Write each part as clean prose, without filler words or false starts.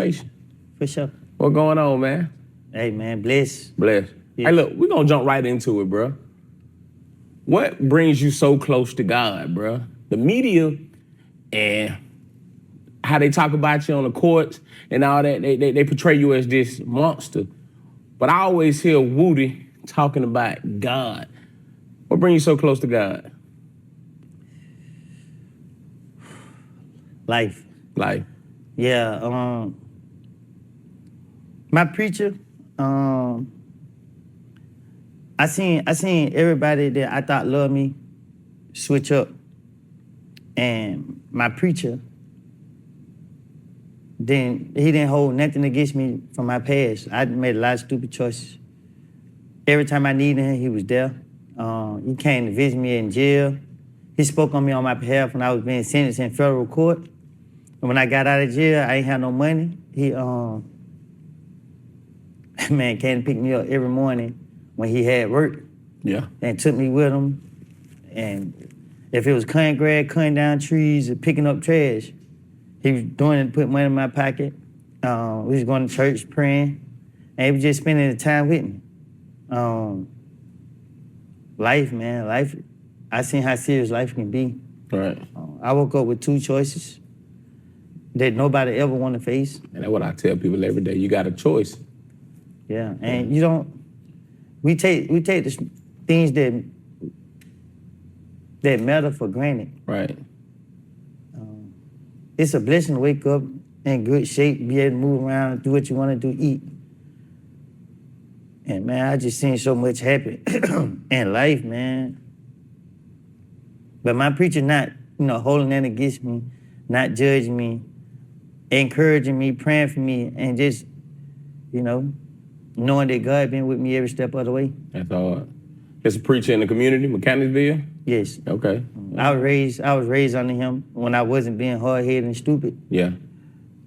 conversation. For sure. What going on, man? Hey, man, bless. Bless. Yes. Hey, look, we're going to jump right into it, bro. What brings you so close to God, bro? The media and how they talk about you on the courts and all that, they portray you as this monster. But I always hear Woody talking about God. What brings you so close to God? Life. Like, Yeah, my preacher, I seen everybody that I thought loved me switch up. And my preacher, he didn't hold nothing against me from my past. I made a lot of stupid choices. Every time I needed him, he was there. He came to visit me in jail. He spoke on me on my behalf when I was being sentenced in federal court. And when I got out of jail, I ain't had no money. He, man, came to pick me up every morning when he had work. yeah. And took me with him. And if it was cutting grass, cutting down trees, or picking up trash, he was doing it to put money in my pocket. We was going to church, praying, and he was just spending the time with me. Life, man, life. I seen how serious life can be. Right. I woke up with two choices that nobody ever want to face. And that's what I tell people every day. You got a choice. Yeah, and you don't. We take the things that matter for granted. Right. It's a blessing to wake up in good shape, be able to move around, do what you want to do, eat. And man, I just seen so much happen in life, man. But my preacher not, holding that against me, not judging me, encouraging me, praying for me, and just, knowing that God been with me every step of the way. That's hard. It's a preacher in the community, Mechanicsville? Yes. Okay. I was raised under him when I wasn't being hard-headed and stupid. Yeah.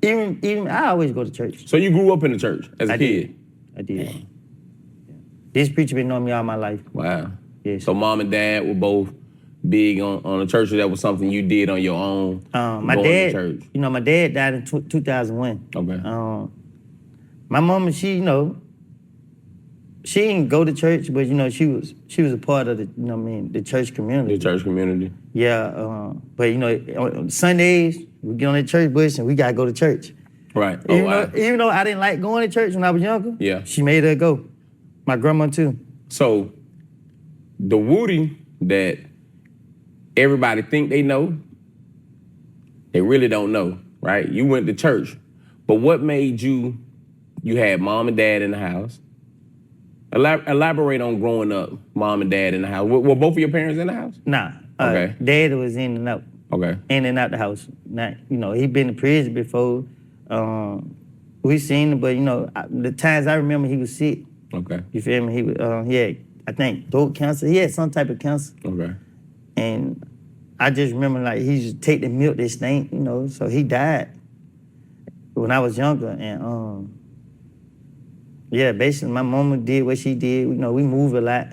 Even I always go to church. So you grew up in the church as a kid? I did. Yeah. This preacher been knowing me all my life. Wow. Yes. So mom and dad were both big on the church, or that was something you did on your own? My dad, to church? My dad died in 2001. Okay. My mama, she didn't go to church, but she was a part of the church community. The church community. Yeah, but on Sundays we get on the church bus and we gotta go to church. Right. Even though I didn't like going to church when I was younger, yeah, she made her go. My grandma too. So the Woody that everybody think they know, they really don't know, right? You went to church, but what made you had mom and dad in the house. Elaborate on growing up, mom and dad in the house. Were both of your parents in the house? Nah. Okay. Dad was in and out. Okay. In and out the house. Not, he been in prison before. We seen him, but the times I remember he was sick. Okay. You feel me? He had, I think, throat cancer. He had some type of cancer. Okay. And I just remember he used to take the milk that stank, so he died when I was younger. And yeah, basically my mama did what she did. We moved a lot.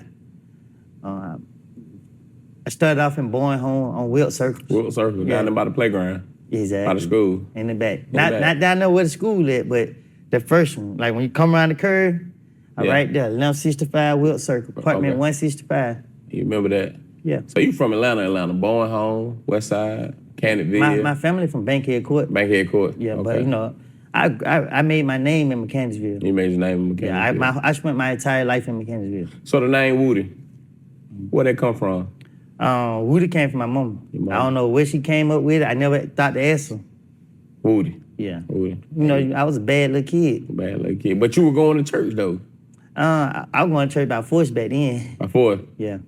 I started off in Boyne Home on Wilt Circle. Wilt Circle, down there by the playground. Exactly. By the school. In the back. Not down there where the school at, but the first one. Like when you come around the curve, right there, 1165 Wilt Circle, apartment 165. You remember that? Yeah. So you from Atlanta, Boyne Home, West Side, Cannonville. My family from Bankhead Court. Bankhead Court. Yeah, okay. But I made my name in Mechanicsville. You made your name in Mechanicsville. Yeah, I spent my entire life in Mechanicsville. So the name Woody, where'd that come from? Woody came from my mama. I don't know where she came up with it. I never thought to ask her. Woody. Yeah. Woody. I was a bad little kid. Bad little kid. But you were going to church though. I was going to church by force back then. By force? Yeah.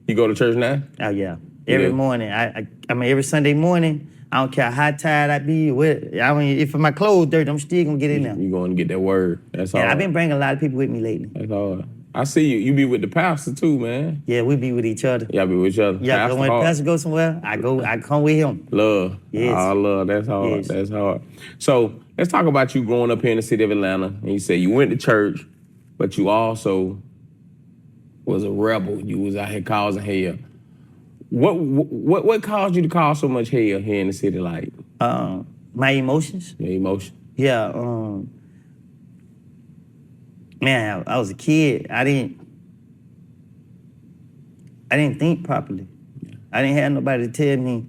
You go to church now? Oh yeah. Every morning. I mean every Sunday morning. I don't care how tired I be. If my clothes dirty, I'm still gonna get in there. You going to get that word. That's all. Yeah, I've been bringing a lot of people with me lately. That's all. I see you. You be with the pastor too, man. Yeah, we be with each other. Y'all be with each other. Yeah, because when the pastor goes somewhere, I come with him. Love. Yes. Oh, love. That's hard. Yes. That's hard. So let's talk about you growing up here in the city of Atlanta. And you said you went to church, but you also was a rebel. You was out here causing hell. What caused you to cause so much hell here in the city? Like my emotions. Your emotion. Yeah, man, I was a kid. I didn't think properly. I didn't have nobody to tell me.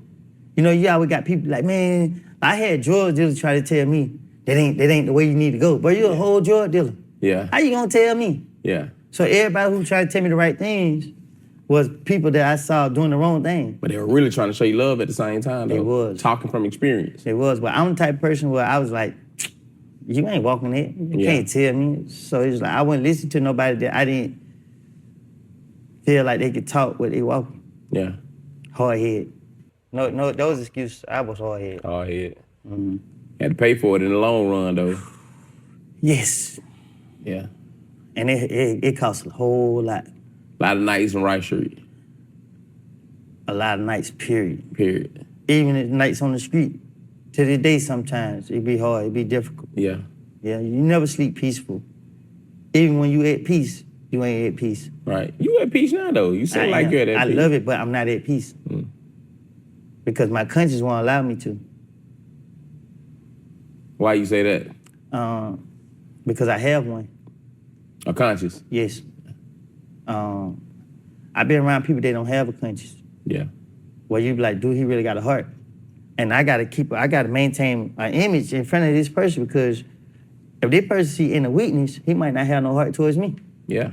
You know, you always got people like, man, I had drug dealers try to tell me that ain't the way you need to go. But you're a whole drug dealer. Yeah. How you gonna tell me? Yeah. So everybody who tried to tell me the right things was people that I saw doing the wrong thing. But they were really trying to show you love at the same time, though. They was. Talking from experience. It was, but I'm the type of person where I was like, you ain't walking it. You can't tell me. So it's like I wouldn't listen to nobody that I didn't feel like they could talk what they walk. Yeah. Hard head. No, those excuses. I was hard head. Hard head. Had to pay for it in the long run, though. Yes. Yeah. And it costs a whole lot. A lot of nights in Rice Street. A lot of nights, period. Period. Even the nights on the street. To this day, sometimes it be hard, it be difficult. Yeah. Yeah, you never sleep peaceful. Even when you at peace, you ain't at peace. Right. You at peace now, though. You seem like you're at I peace. love it, but I'm not at peace. Because my conscience won't allow me to. Why you say that? Because I have one. A conscience? Yes. I've been around people that don't have a conscience. Yeah. Where you be like, dude, he really got a heart. And I gotta maintain my image in front of this person, because if this person see in a weakness, he might not have no heart towards me. Yeah.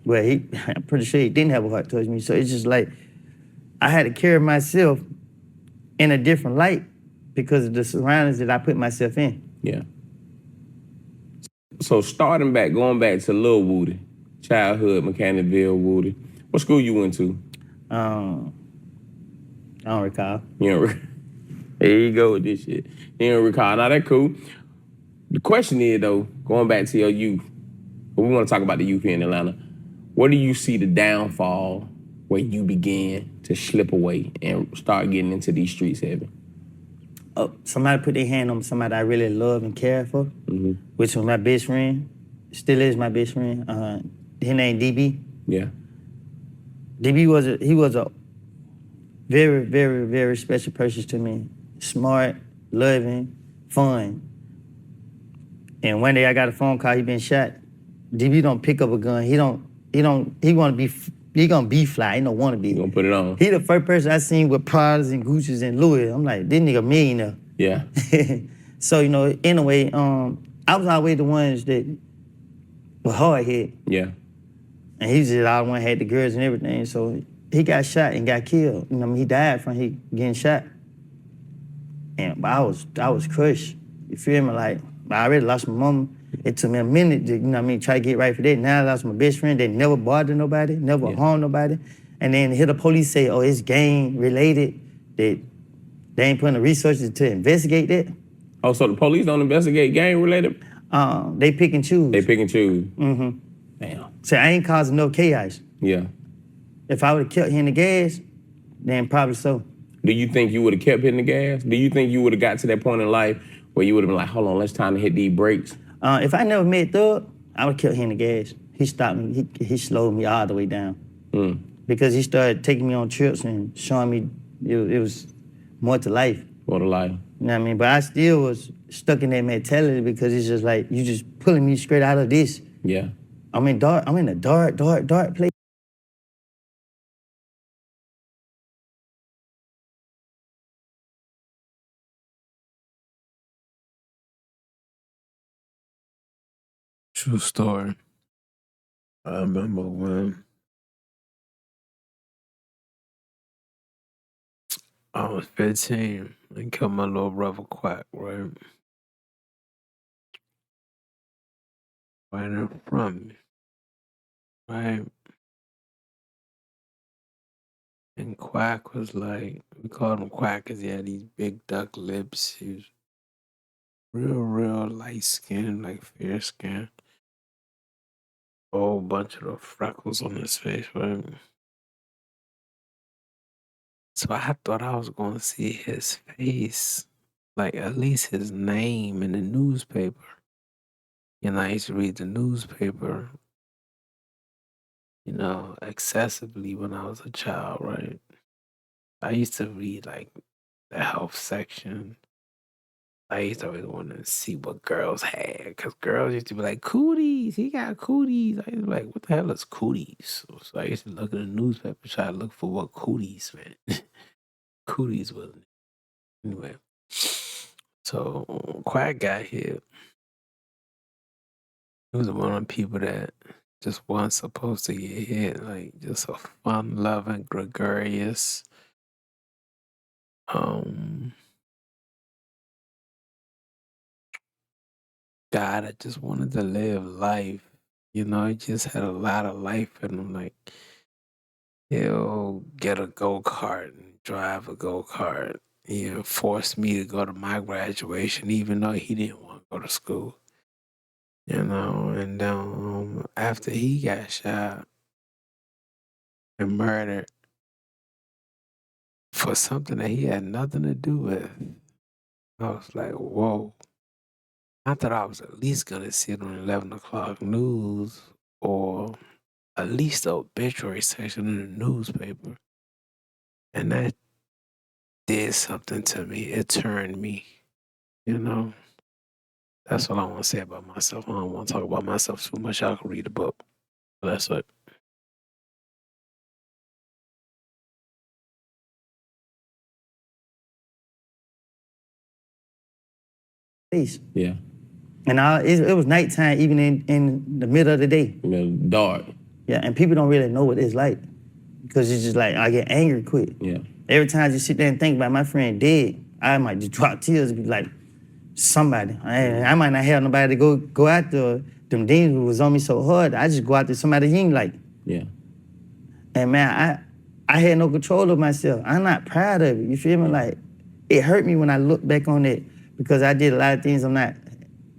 Well, I'm pretty sure he didn't have a heart towards me. So it's just like, I had to carry myself in a different light because of the surroundings that I put myself in. Yeah. So going back to Lil Woody, childhood, Mechanicsville, Woody. What school you went to? I don't recall. You don't There you go with this shit. You don't recall. Now, that cool. The question is, though, going back to your youth, but we want to talk about the youth here in Atlanta. Where do you see the downfall where you began to slip away and start getting into these streets heavy? Somebody put their hand on somebody I really love and care for, which was my best friend. Still is my best friend. His name DB. Yeah. DB was a very, very, very special person to me. Smart, loving, fun. And one day I got a phone call, he been shot. DB don't pick up a gun. He gonna be fly, he don't wanna be. You gonna put it on. He the first person I seen with Pradas and Gucci's and Louis. I'm like, this nigga millionaire. Yeah. So, you know, anyway, I was always the ones that were hard hit. Yeah. And he was just all the one had the girls and everything. So he got shot and got killed. You know, he died from he getting shot. And but I was crushed. You feel me? Like, I already lost my mama. It took me a minute to, you know what I mean, try to get right for that. Now I lost my best friend that never bothered nobody, never harmed nobody. And then hear the police say, oh, it's gang related, that they ain't putting the resources to investigate that. Oh, so the police don't investigate gang related? They pick and choose. They pick and choose. Mm-hmm. Damn. So I ain't causing no chaos. Yeah. If I would have kept hitting the gas, then probably so. Do you think you would have kept hitting the gas? Do you think you would have got to that point in life where you would have been like, hold on, it's time to hit these brakes? If I never met Thug, I would have kept hitting the gas. He stopped me. He slowed me all the way down. Because he started taking me on trips and showing me it was more to life. More to life. You know what I mean? But I still was stuck in that mentality because it's just like, you just pulling me straight out of this. Yeah. I'm in a dark place. True story. I remember when I was 15 and killed my little brother Quack, right? Right in front of me, right? And Quack was like, we called him Quack because he had these big duck lips. He was real light skin, like fair skin. A whole bunch of the freckles on his face, right? So I thought I was going to see his face, like at least his name in the newspaper. And I used to read the newspaper, you know, excessively when I was a child, right? I used to read like the health section, I used to always want to see what girls had, because girls used to be like, cooties, he got cooties. I used to be like, what the hell is cooties? So I used to look in the newspaper, try to look for what cooties meant. Cooties was, anyway. So Quack got here. He was one of the people that just wasn't supposed to get hit, like just a fun-loving, gregarious, guy that just wanted to live life. You know, he just had a lot of life in him. Like, he'll get a go-kart and drive a go-kart. He forced me to go to my graduation, even though he didn't want to go to school. You know, and after he got shot and murdered for something that he had nothing to do with, I was like, whoa. I thought I was at least going to see it on 11 o'clock news or at least the obituary section in the newspaper. And that did something to me. It turned me, you know. That's what I want to say about myself. I don't want to talk about myself too much. Y'all can read the book. That's it. Yeah. And it was nighttime, even in the middle of the day. You know, dark. Yeah, and people don't really know what it's like because it's just like I get angry quick. Yeah. Every time I just sit there and think about my friend dead, I might just drop tears and be like, somebody. I might not have nobody to go out there. Them demons was on me so hard, I just go out there somebody he ain't like. Yeah. And man, I had no control of myself. I'm not proud of it. You feel me? Like, it hurt me when I look back on it because I did a lot of things I'm not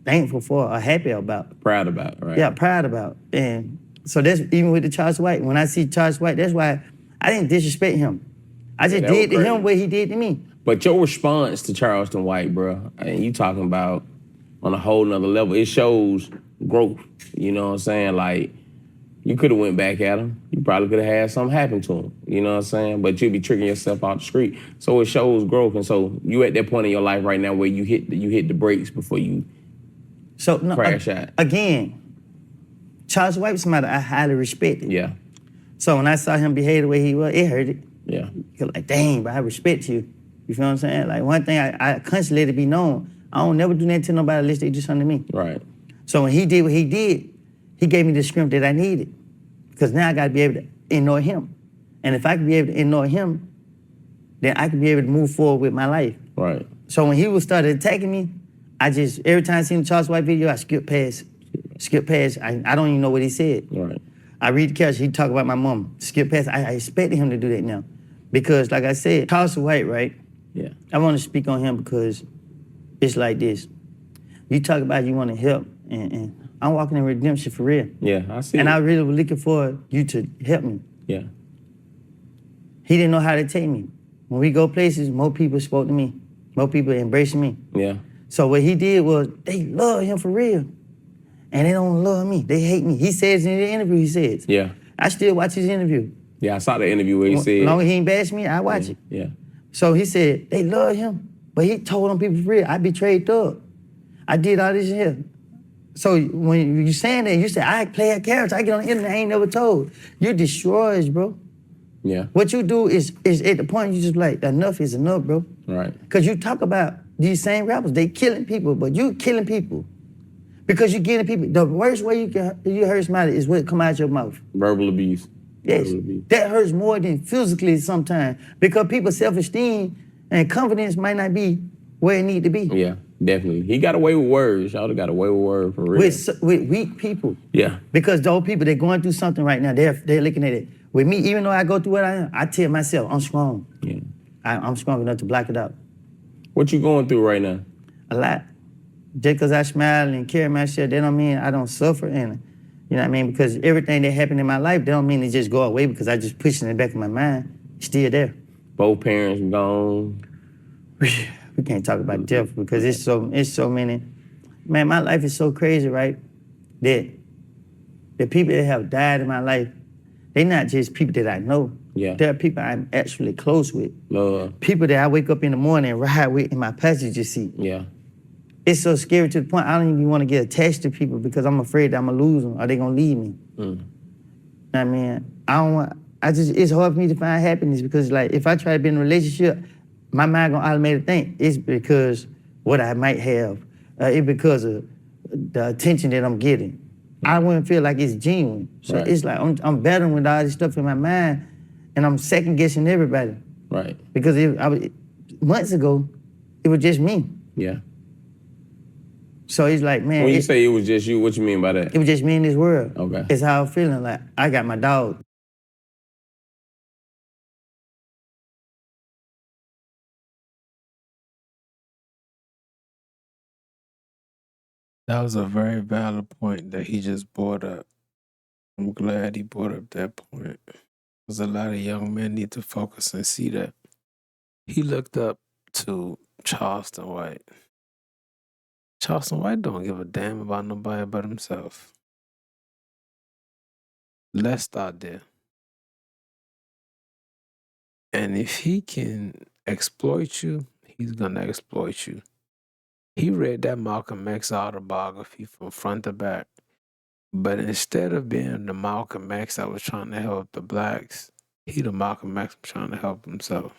thankful for or happy about. Proud about, right? Yeah, proud about. And so that's even with the Charles White. When I see Charles White, that's why I didn't disrespect him. I just did to him what he did to me. But your response to Charleston White, bro, and you talking about on a whole nother level, it shows growth. You know what I'm saying? Like, you could have went back at him. You probably could have had something happen to him. You know what I'm saying? But you'd be tricking yourself out the street. So it shows growth. And so you at that point in your life right now where you hit the brakes before you crash out. Again, Charles White was somebody I highly respected. Yeah. So when I saw him behave the way he was, it hurt it. Yeah. You're like, dang, but I respect you. You feel what I'm saying? Like, one thing I constantly let it be known, I don't never do nothing to nobody unless they do something to me. Right. So when he did what he did, he gave me the strength that I needed. Because now I got to be able to ignore him. And if I can be able to ignore him, then I can be able to move forward with my life. Right. So when he started attacking me, I just, every time I seen the Charles White video, I skip past. I don't even know what he said. Right. I read the couch, he talk about my mom. Skip past. I expected him to do that now. Because like I said, Charles White, right? Yeah. I want to speak on him because it's like this. You talk about you want to help, and I'm walking in redemption for real. Yeah, I see. And I really was looking for you to help me. Yeah. He didn't know how to take me. When we go places, more people spoke to me. More people embraced me. Yeah. So what he did was, they love him for real. And they don't love me. They hate me. He says in the interview, he says. Yeah. I still watch his interview. Yeah, I saw the interview where he said. As long as he ain't bash me, I watch it. Yeah. So he said, they love him. But he told them people for real, I betrayed Thug. I did all this here. So when you saying that, you say, I play a character, I get on the internet, I ain't never told. You destroy us, bro. Yeah. What you do is at the point you just like, enough is enough, bro. Right. Because you talk about these same rappers, they killing people, but you killing people. Because you getting people, the worst way you hurt somebody is what come out your mouth. Verbal abuse. Yes, that hurts more than physically sometimes because people's self-esteem and confidence might not be where it need to be. Yeah, definitely. He got away with words. Y'all got away with words for real. With weak people. Yeah. Because those people, they're going through something right now. They're looking at it. With me, even though I go through what I am, I tell myself, I'm strong. Yeah. I'm strong enough to block it out. What you going through right now? A lot. Just because I smile and carry myself, that don't mean I don't suffer. And you know what I mean? Because everything that happened in my life, that don't mean it just go away because I just push it in the back of my mind. It's still there. Both parents gone. We can't talk about death because it's so many. Man, my life is so crazy, right? That the people that have died in my life, they're not just people that I know. Yeah. They're people I'm actually close with. Love. People that I wake up in the morning and ride with in my passenger seat. Yeah. it's so scary to the point I don't even want to get attached to people because I'm afraid that I'm gonna lose them or they gonna leave me. You know what I mean? It's hard for me to find happiness because like if I try to be in a relationship, my mind gonna automatically think it's because what I might have. It's because of the attention that I'm getting. I wouldn't feel like it's genuine. So Right. it's like I'm battling with all this stuff in my mind and I'm second guessing everybody. Right. Because months ago, it was just me. Yeah. So it's like, man, When you say it was just you, what you mean by that? it was just me in this world. Okay. It's how I'm feeling. Like I got my dog. That was a very valid point that he just brought up. I'm glad he brought up that point. Because a lot of young men need to focus and see that. He looked up to Charleston White. Charleston White don't give a damn about nobody but himself. Let's start there. And if he can exploit you, he's gonna exploit you. He read that Malcolm X autobiography from front to back. But instead of being the Malcolm X that was trying to help the blacks, he the Malcolm X trying to help himself.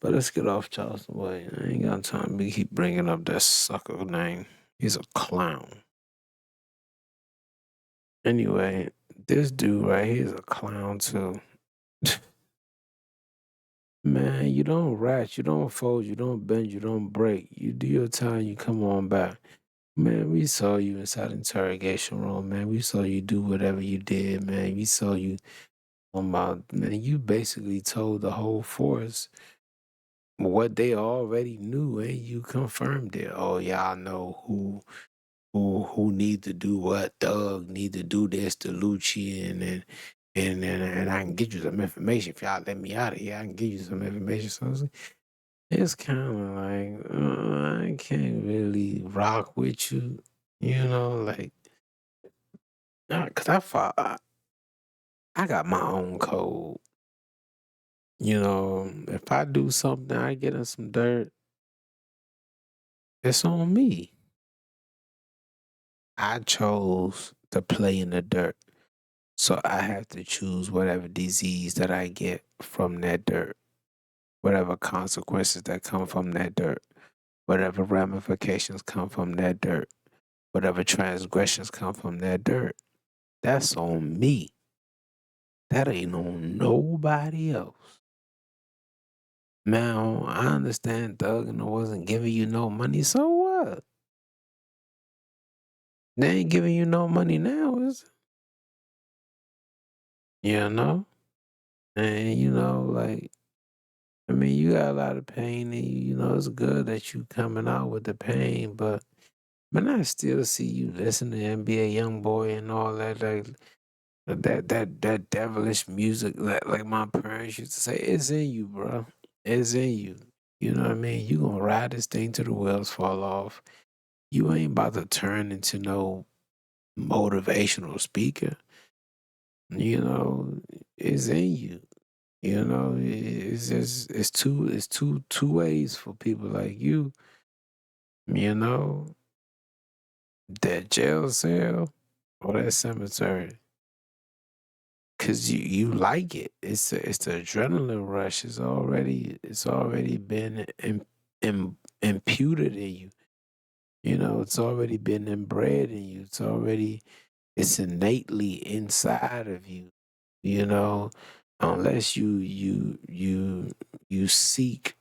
But let's get off Charleston White. I ain't got time to keep bringing up that sucker name. He's a clown. Anyway, this dude right here is a clown too. Man, you don't ratchet, you don't fold, you don't bend, you don't break. You do your time, you come on back. Man, we saw you inside the interrogation room, man. We saw you do whatever you did, man. We saw you man, you basically told the whole force what they already knew and you confirmed it. Oh, y'all know who need to do what. Doug need to do this to Lucci and I can get you some information if y'all let me out of here. I can give you some information. So it's kind of like I can't really rock with you, you know, like because I got my own code. You know, if I do something, I get in some dirt, it's on me. I chose to play in the dirt. So I have to choose whatever disease that I get from that dirt, whatever consequences that come from that dirt, whatever ramifications come from that dirt, whatever transgressions come from that dirt. That's on me. That ain't on nobody else. Now, I understand Thug and wasn't giving you no money, so what? They ain't giving you no money now, is it? You know? And you know, like, I mean, you got a lot of pain and you know it's good that you coming out with the pain, but man, I still see you listen to NBA Youngboy and all that that devilish music like my parents used to say, it's in you, bro. It's in you. You know what I mean? You gonna ride this thing till the wheels fall off. You ain't about to turn into no motivational speaker. You know, it's in you. You know, it's just it's two ways for people like you know, that jail cell or that cemetery. Cause you like it. It's the adrenaline rush. It's already been imputed in you. You know, it's already been inbred in you. It's innately inside of you. You know, unless you seek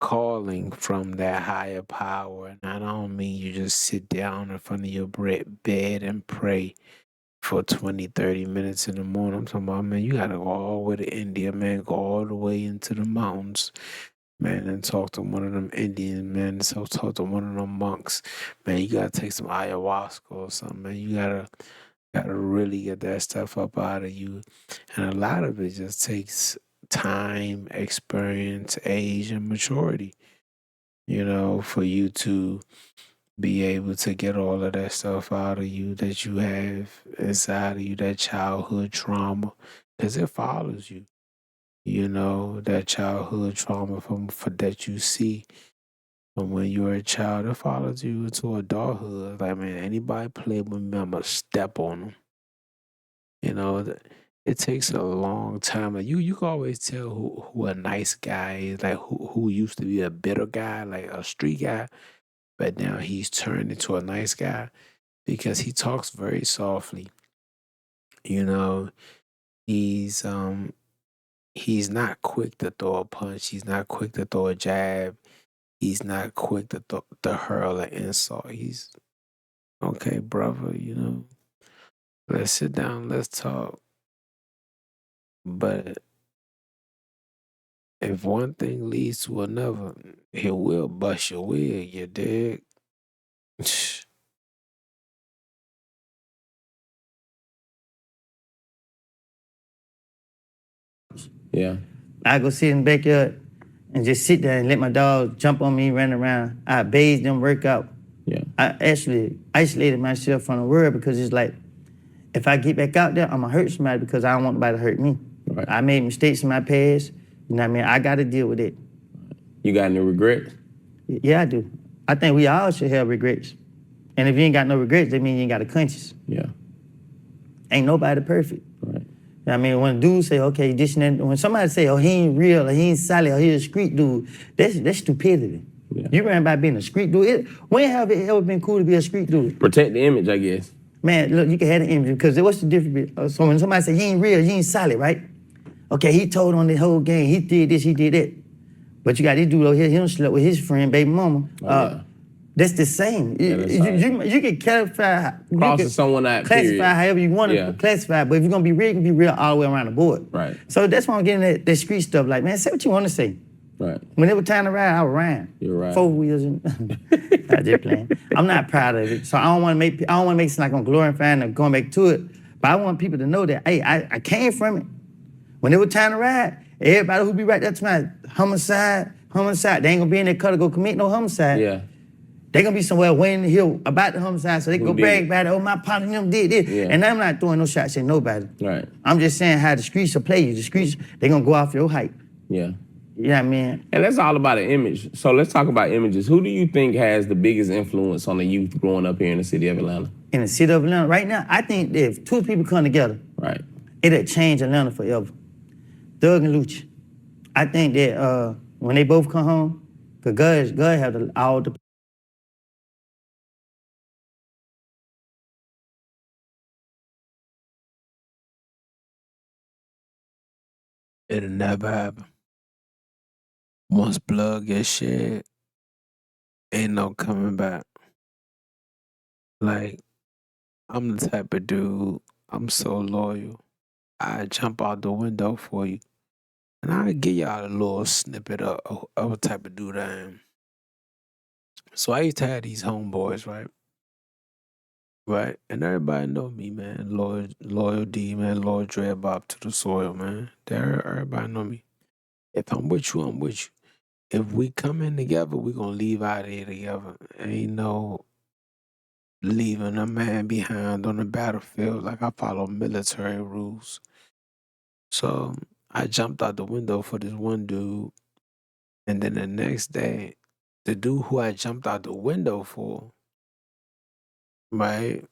calling from that higher power. And I don't mean you just sit down in front of your bed and pray for 20, 30 minutes in the morning. I'm talking about, man, you gotta go all the way to India, man, go all the way into the mountains, man, and talk to one of them Indians, man, so talk to one of them monks. Man, you gotta take some ayahuasca or something, man. You gotta really get that stuff up out of you. And a lot of it just takes time, experience, age, and maturity, you know, for you to be able to get all of that stuff out of you that you have inside of you, that childhood trauma, because it follows you. You know, that childhood trauma from for that you see. But when you're a child, it follows you into adulthood. Like, man, anybody play with me, I'm going to step on them. You know, it takes a long time. Like you can always tell who a nice guy is, like who used to be a bitter guy, like a street guy, but now he's turned into a nice guy because he talks very softly. You know, he's he's not quick to throw a punch. He's not quick to throw a jab. He's not quick to hurl an insult. He's okay, brother. You know, let's sit down. Let's talk. But if one thing leads to another, it will bust your wig, you dig? Yeah. I go sit in the backyard and just sit there and let my dog jump on me, run around. I bathe them, work out. Yeah. I actually isolated myself from the world because it's like, if I get back out there, I'm gonna hurt somebody because I don't want nobody to hurt me. Right. I made mistakes in my past. You know what I mean? I gotta deal with it. You got any regrets? Yeah, I do. I think we all should have regrets. And if you ain't got no regrets, that means you ain't got a conscience. Yeah. Ain't nobody perfect. Right. I mean, when dudes say, okay, this and that, when somebody say, oh, he ain't real, or he ain't solid, or he a street dude, that's stupidity. Yeah. You ran by being a street dude. When have it ever been cool to be a street dude? Protect the image, I guess. Man, look, you can have the image, because what's the difference? So when somebody say he ain't real, he ain't solid, right? Okay, he told on the whole game, he did this, he did that. But you got this dude over here, he don't slept with his friend, baby mama. Yeah. That's the same. Yeah, that's right. You can clarify. Crossing someone out, classify period. however you want to Yeah. classify, but if you're gonna be real, you can be real all the way around the board. Right. So that's why I'm getting that street stuff. Like, man, say what you want to say. Right. When it was time to ride, I was riding. You're right. 4 wheels and I just playing. I'm not proud of it, so I don't want to make it seem like I'm glorifying or going back to it. But I want people to know that, hey, I came from it. When it was time to ride, everybody who be right there to my homicide, they ain't gonna be in that car to go commit no homicide. Yeah. They gonna be somewhere waiting to hear about the homicide so they can Who go did brag it? about it. Oh, my partner them did this. Yeah. And I'm not throwing no shots at nobody. Right. I'm just saying how the streets will play you. The streets, they gonna go off your hype. Yeah. You know what I mean? And that's all about an image. So let's talk about images. Who do you think has the biggest influence on the youth growing up here in the city of Atlanta? In the city of Atlanta, right now, I think that if two people come together, Right. it'll change Atlanta forever. Thug and Lucci. I think that when they both come home, because God have all the It'll never happen. Once blood gets shed, ain't no coming back. Like, I'm the type of dude, I'm so loyal. I jump out the window for you. And I give y'all a little snippet of what type of dude I am. So I used to have these homeboys, right? Right? And everybody know me, man. Loyal D, man. Loyal Dread Bob to the soil, man. Everybody know me. If I'm with you, I'm with you. If we come in together, we gonna leave out of here together. Ain't no leaving a man behind on the battlefield. Like, I follow military rules. So I jumped out the window for this one dude. And then the next day, the dude who I jumped out the window for, right?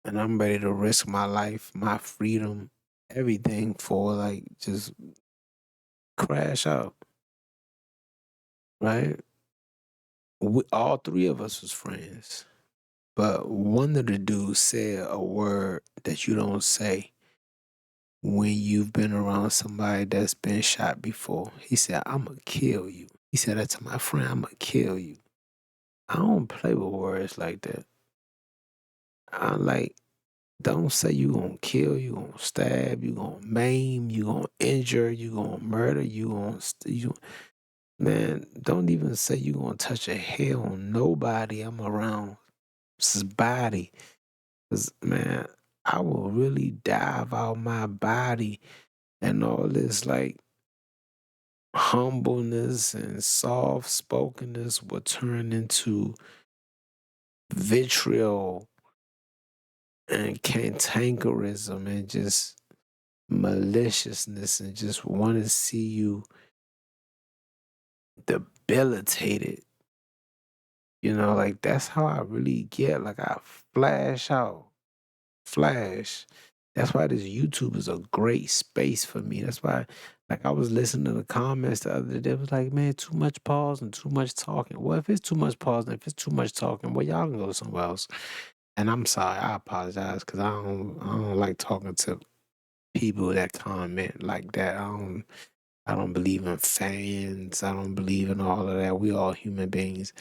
And I'm ready to risk my life, my freedom, everything for, like, just crash out, right? All three of us was friends. But one of the dudes said a word that you don't say when you've been around somebody that's been shot before. He said, "I'ma kill you." He said that to my friend, "I'ma kill you." I don't play with words like that. I like, don't say you gonna kill, you gonna stab, you gonna maim, you gonna injure, you gonna murder, man, don't even say you gonna touch a hair on nobody I'm around. It's his body. 'Cause, man, I will really dive out my body and all this, like, humbleness and soft spokenness will turn into vitriol and cantankerism and just maliciousness and just want to see you debilitated. You know, like that's how I really get. Like I flash out, flash. That's why this YouTube is a great space for me. That's why, like, I was listening to the comments the other day. It was like, man, too much pause and too much talking. Well, if it's too much pause and if it's too much talking, well, y'all can go somewhere else. And I'm sorry, I apologize because I don't like talking to people that comment like that. I don't believe in fans. I don't believe in all of that. We all human beings.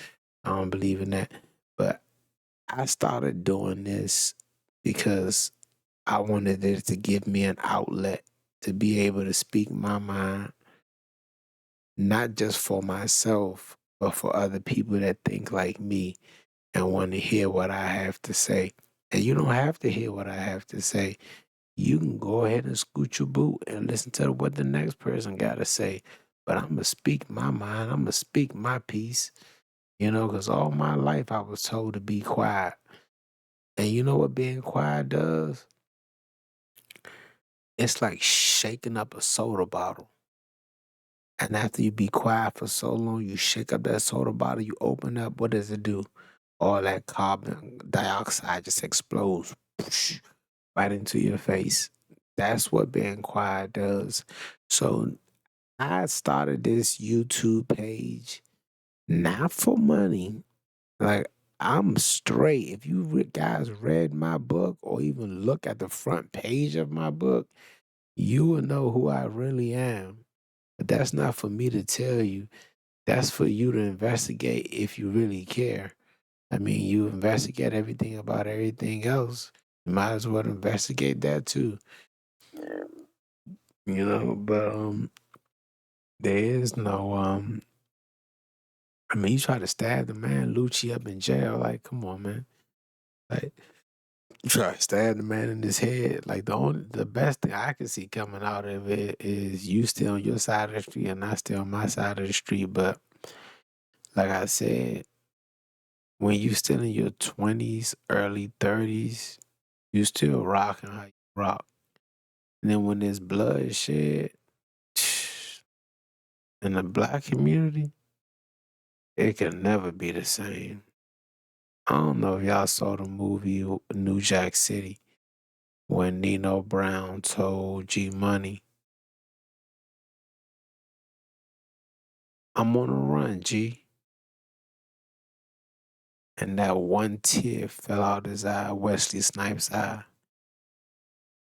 I don't believe in that. But I started doing this because I wanted it to give me an outlet to be able to speak my mind, not just for myself, but for other people that think like me and want to hear what I have to say. And you don't have to hear what I have to say. You can go ahead and scoot your boot and listen to what the next person got to say. But I'm going to speak my mind. I'm going to speak my piece, because all my life I was told to be quiet. And you know what being quiet does? It's like shaking up a soda bottle. And after you be quiet for so long, you shake up that soda bottle, you open up, what does it do? All that carbon dioxide just explodes right into your face. That's what being quiet does. So I started this YouTube page not for money. Like, I'm straight. If you guys read my book or even look at the front page of my book, you will know who I really am. But that's not for me to tell you. That's for you to investigate if you really care. I mean, you investigate everything about everything else. You might as well investigate that too. But there is no I mean, you try to stab the man, Lucci up in jail. Like, come on, man. Like, you try to stab the man in his head. Like, the best thing I can see coming out of it is you still on your side of the street and I still on my side of the street. But like I said, when you still in your 20s, early 30s, you still rocking how you rock. And then when there's bloodshed in the black community, it can never be the same. I don't know if y'all saw the movie New Jack City when Nino Brown told G Money, I'm on a run, G. And that one tear fell out his eye, Wesley Snipes' eye.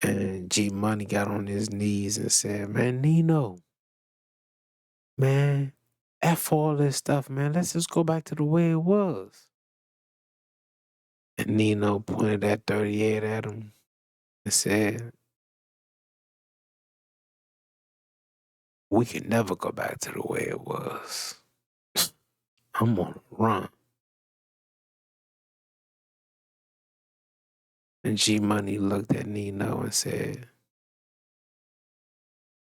And G Money got on his knees and said, man, Nino, man, F all this stuff, man. Let's just go back to the way it was. And Nino pointed that 38 at him and said, we can never go back to the way it was. I'm on a run. And G Money looked at Nino and said,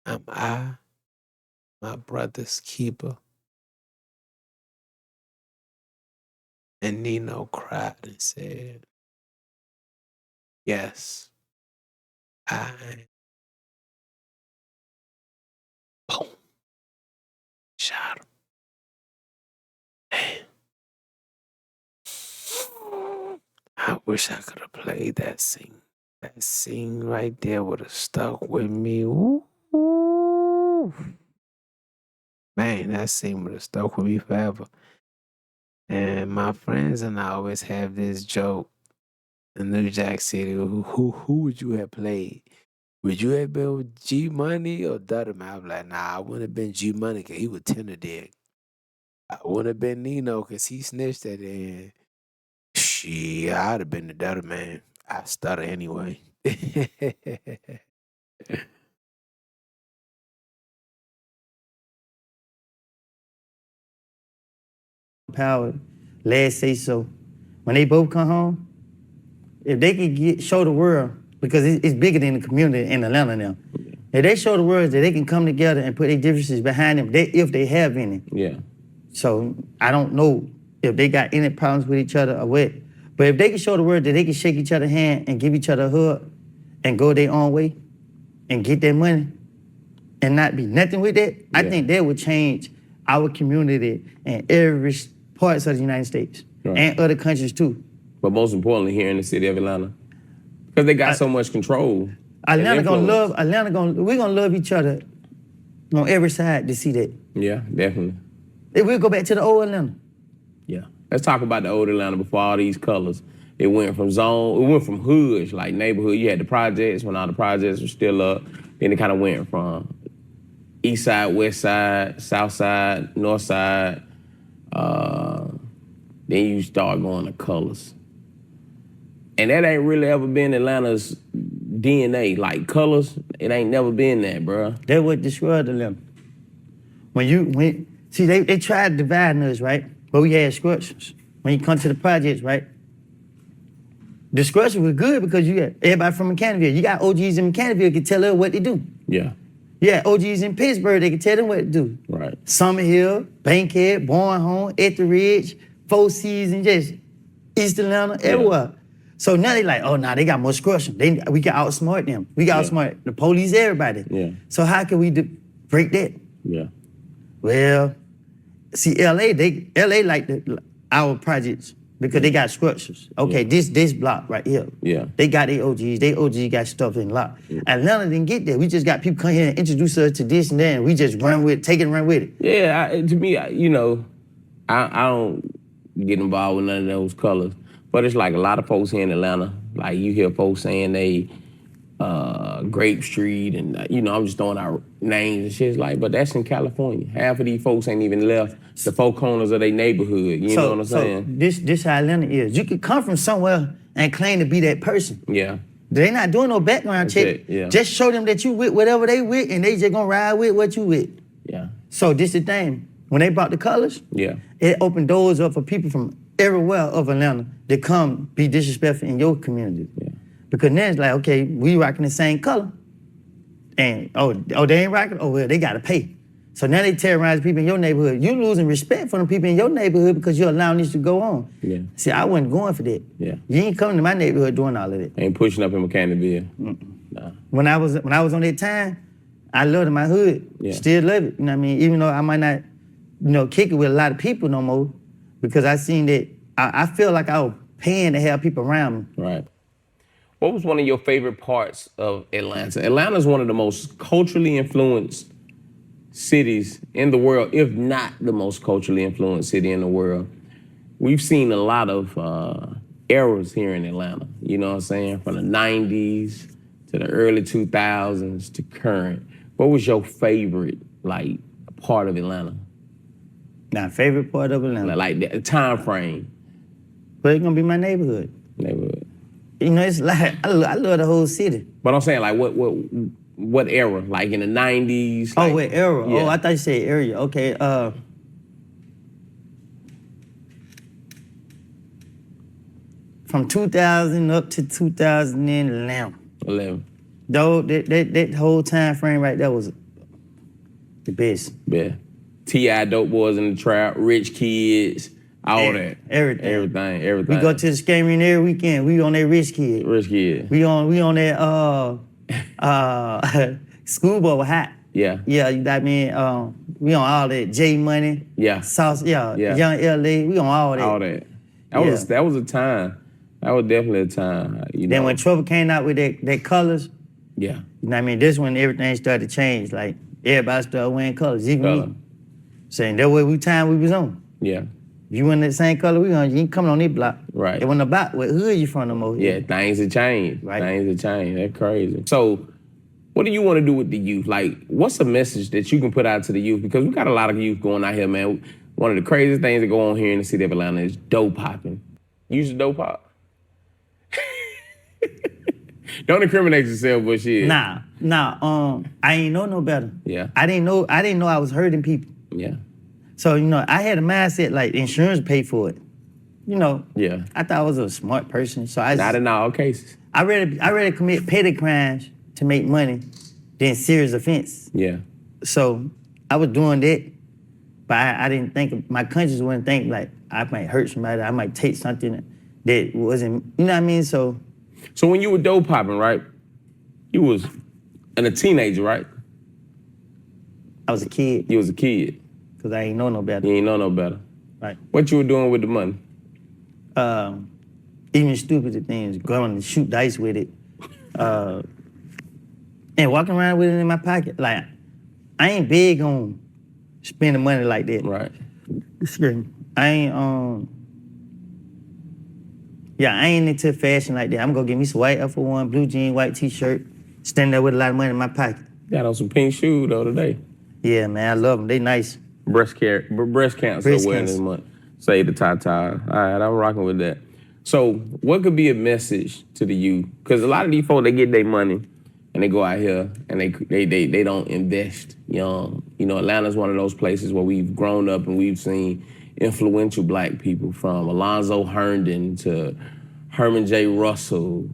am I my brother's keeper? And Nino cried and said, yes, I am. Boom. Shot him. Man. I wish I could have played that scene. That scene right there would have stuck with me. Ooh. Man, that scene would have stuck with me forever. And my friends and I always have this joke in New Jack City. Who would you have played? Would you have been with G Money or Dutterman? I'm like, nah, I wouldn't have been G Money because he was tender dead. I wouldn't have been Nino because he snitched at the end. Shit, I'd have been the Dutterman. I stutter anyway. Power, last say so. When they both come home, if they could show the world, because it's bigger than the community in Atlanta now. If they show the world that they can come together and put their differences behind them, if they have any. Yeah. So I don't know if they got any problems with each other or what. But if they can show the world that they can shake each other's hand and give each other a hug and go their own way and get their money and not be nothing with that, I think that would change our community in every parts of the United States. Right. and other countries too. But most importantly, here in the city of Atlanta, because they got so much control. Atlanta we're gonna love each other on every side to see that. Yeah, definitely. If we go back to the old Atlanta. Yeah. Let's talk about the old Atlanta before all these colors. It went from hoods, like neighborhood. You had the projects when all the projects were still up. Then it kind of went from east side, west side, south side, north side. Then you start going to colors. And that ain't really ever been Atlanta's DNA. Like colors, it ain't never been that, bro. That's what destroyed Atlanta. See, they tried dividing us, right? But we had structures. When you come to the projects, right? The structure was good because you got everybody from Mechanicsville. You got OGs in Mechanicsville can tell them what to do. Yeah. Yeah, OGs in Pittsburgh, they can tell them what to do. Right. Summerhill, Bankhead, Bornholm, Etheridge, Four Seasons, just East Atlanta, everywhere. So now they like, oh, nah, they got more structure. We can outsmart them. We can outsmart the police, everybody. Yeah. So how can we break that? Yeah. Well, see, LA like our projects because they got structures. Okay, this block right here. Yeah. They got their OGs. They OGs got stuff in lock. Atlanta didn't get that. We just got people come here and introduce us to this and that, and we just run with it. Yeah, to me, I don't get involved with none of those colors. But it's like a lot of folks here in Atlanta, like you hear folks saying they Grape Street and, I'm just throwing out names and shit. It's like, but that's in California. Half of these folks ain't even left the four corners of their neighborhood. You know what I'm saying? This how Atlanta is. You could come from somewhere and claim to be that person. Yeah. They not doing no background check. Yeah. Just show them that you with whatever they with and they just gonna ride with what you with. Yeah. So this the thing. When they brought the colors, it opened doors up for people from everywhere of Atlanta to come be disrespectful in your community. Yeah. Because then it's like, okay, we rocking the same color. And, they ain't rocking? Oh, well, they gotta pay. So now they terrorize people in your neighborhood. You losing respect for the people in your neighborhood because you're allowing this to go on. Yeah. See, I wasn't going for that. Yeah. You ain't coming to my neighborhood doing all of that. Ain't pushing up in Mechanicsville. Nah. When I was on that time, I loved my hood. Yeah. Still love it. You know what I mean? Even though I might not, kick it with a lot of people no more, because I seen that I feel like I was paying to have people around me. Right. What was one of your favorite parts of Atlanta? Atlanta is one of the most culturally influenced cities in the world, if not the most culturally influenced city in the world. We've seen a lot of eras here in Atlanta, you know what I'm saying? From the 90s to the early 2000s to current. What was your favorite, part of Atlanta? Now, favorite part of Atlanta? Like the time frame. But it's gonna be my neighborhood. It's like, I love the whole city. But I'm saying, what era? Like in the 90s? What era? Yeah. Oh, I thought you said area. Okay, from 2000 up to 2011. 11. Though, that whole time frame right there was the best. Yeah. T.I. Dope Boys in the Trap, Rich Kids, all that. Everything. We go to the skate ring every weekend. We on that Rich Kid. Rich Kid. We on that Schoolboy Hot. Yeah. Yeah, you know what I mean? We on all that. J Money. Yeah. Sauce, Young LA. We on all that. All that. That was a time. That was definitely a time. Then when Trouble came out with that colors, yeah. You know what I mean? This when everything started to change. Like everybody started wearing colors, even me. Saying that way we was on. Yeah. You in the same color you ain't coming on this block. Right. It wasn't about what hood you from no more. Yeah, things have changed. Right. Things have changed. That's crazy. So, what do you want to do with the youth? Like, what's a message that you can put out to the youth? Because we got a lot of youth going out here, man. One of the craziest things that go on here in the city of Atlanta is dope popping. You used to dope pop? Don't incriminate yourself, but shit. Nah. I ain't know no better. Yeah. I didn't know I was hurting people. Yeah. So, I had a mindset like insurance paid for it. Yeah. I thought I was a smart person. So Not in all cases. I rather commit petty crimes to make money than serious offense. Yeah. So I was doing that, but I didn't think, my conscience wouldn't think like I might hurt somebody, I might take something that wasn't, you know what I mean? So when you were dope popping, right? You was a teenager, right? I was a kid. You was a kid. Because I ain't know no better. You ain't know no better. Right. What you were doing with the money? Even stupid things, going to shoot dice with it, and walking around with it in my pocket. Like, I ain't big on spending money like that. Right. Excuse me. I ain't I ain't into fashion like that. I'm gonna get me some white F1, blue jean, white t-shirt, stand there with a lot of money in my pocket. Got on some pink shoes the other day. Yeah, man, I love them. They nice. Breast cancer awareness month. Say the Tata. All right, I'm rocking with that. So, what could be a message to the youth? Because a lot of these folks, they get their money and they go out here and they don't invest young. You know, Atlanta's one of those places where we've grown up and we've seen influential black people, from Alonzo Herndon to Herman J. Russell,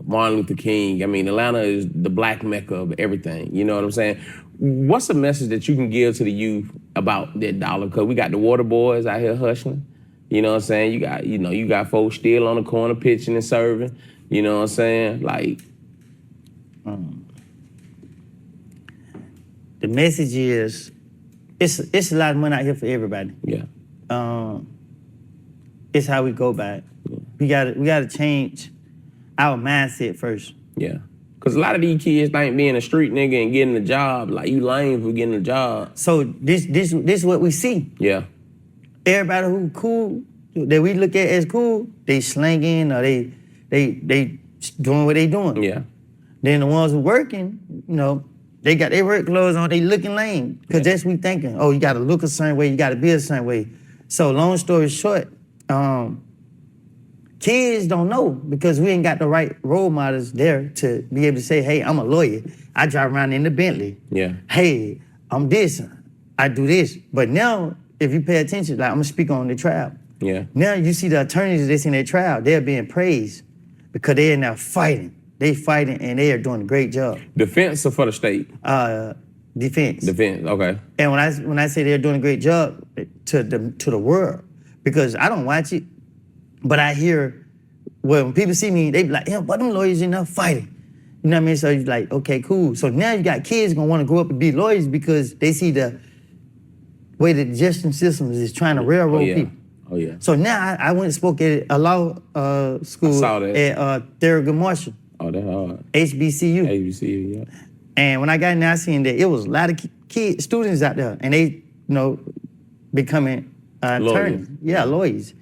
Martin Luther King. I mean, Atlanta is the black mecca of everything. You know what I'm saying? What's a message that you can give to the youth about that dollar? Because we got the water boys out here hustling. You know what I'm saying? You got folks still on the corner pitching and serving. You know what I'm saying? Like, the message is, it's a lot of money out here for everybody. Yeah. It's how we go by it. Yeah. We gotta change our mindset first. Yeah. Because a lot of these kids think being a street nigga and getting a job, like, you lame for getting a job. So this is what we see. Yeah. Everybody who cool, that we look at as cool, they slanging or they doing what they doing. Yeah. Then the ones who working, you know, they got their work clothes on, they looking lame. Because that's what we thinking. Oh, you gotta look a certain way, you gotta be a certain way. So long story short, kids don't know because we ain't got the right role models there to be able to say, hey, I'm a lawyer. I drive around in the Bentley. Yeah. Hey, I'm this, I do this. But now, if you pay attention, like, I'm gonna speak on the trial. Yeah. Now you see the attorneys that's in their trial, they're being praised because they're now fighting. They fighting and they are doing a great job. Defense or for the state? Defense. Defense, okay. And when I say they're doing a great job to the world, because I don't watch it, but I hear, well, when people see me, they be like, yeah, but them lawyers in there fighting. You know what I mean? So you're like, okay, cool. So now you got kids gonna wanna grow up and be lawyers because they see the way the justice system is trying to railroad people. Oh, yeah. So now I went and spoke at a law school at Thurgood Marshall. Oh, that's hard. HBCU. HBCU, yeah. And when I got in there, I seen that it was a lot of students out there, and they, becoming attorneys. Yeah, lawyers.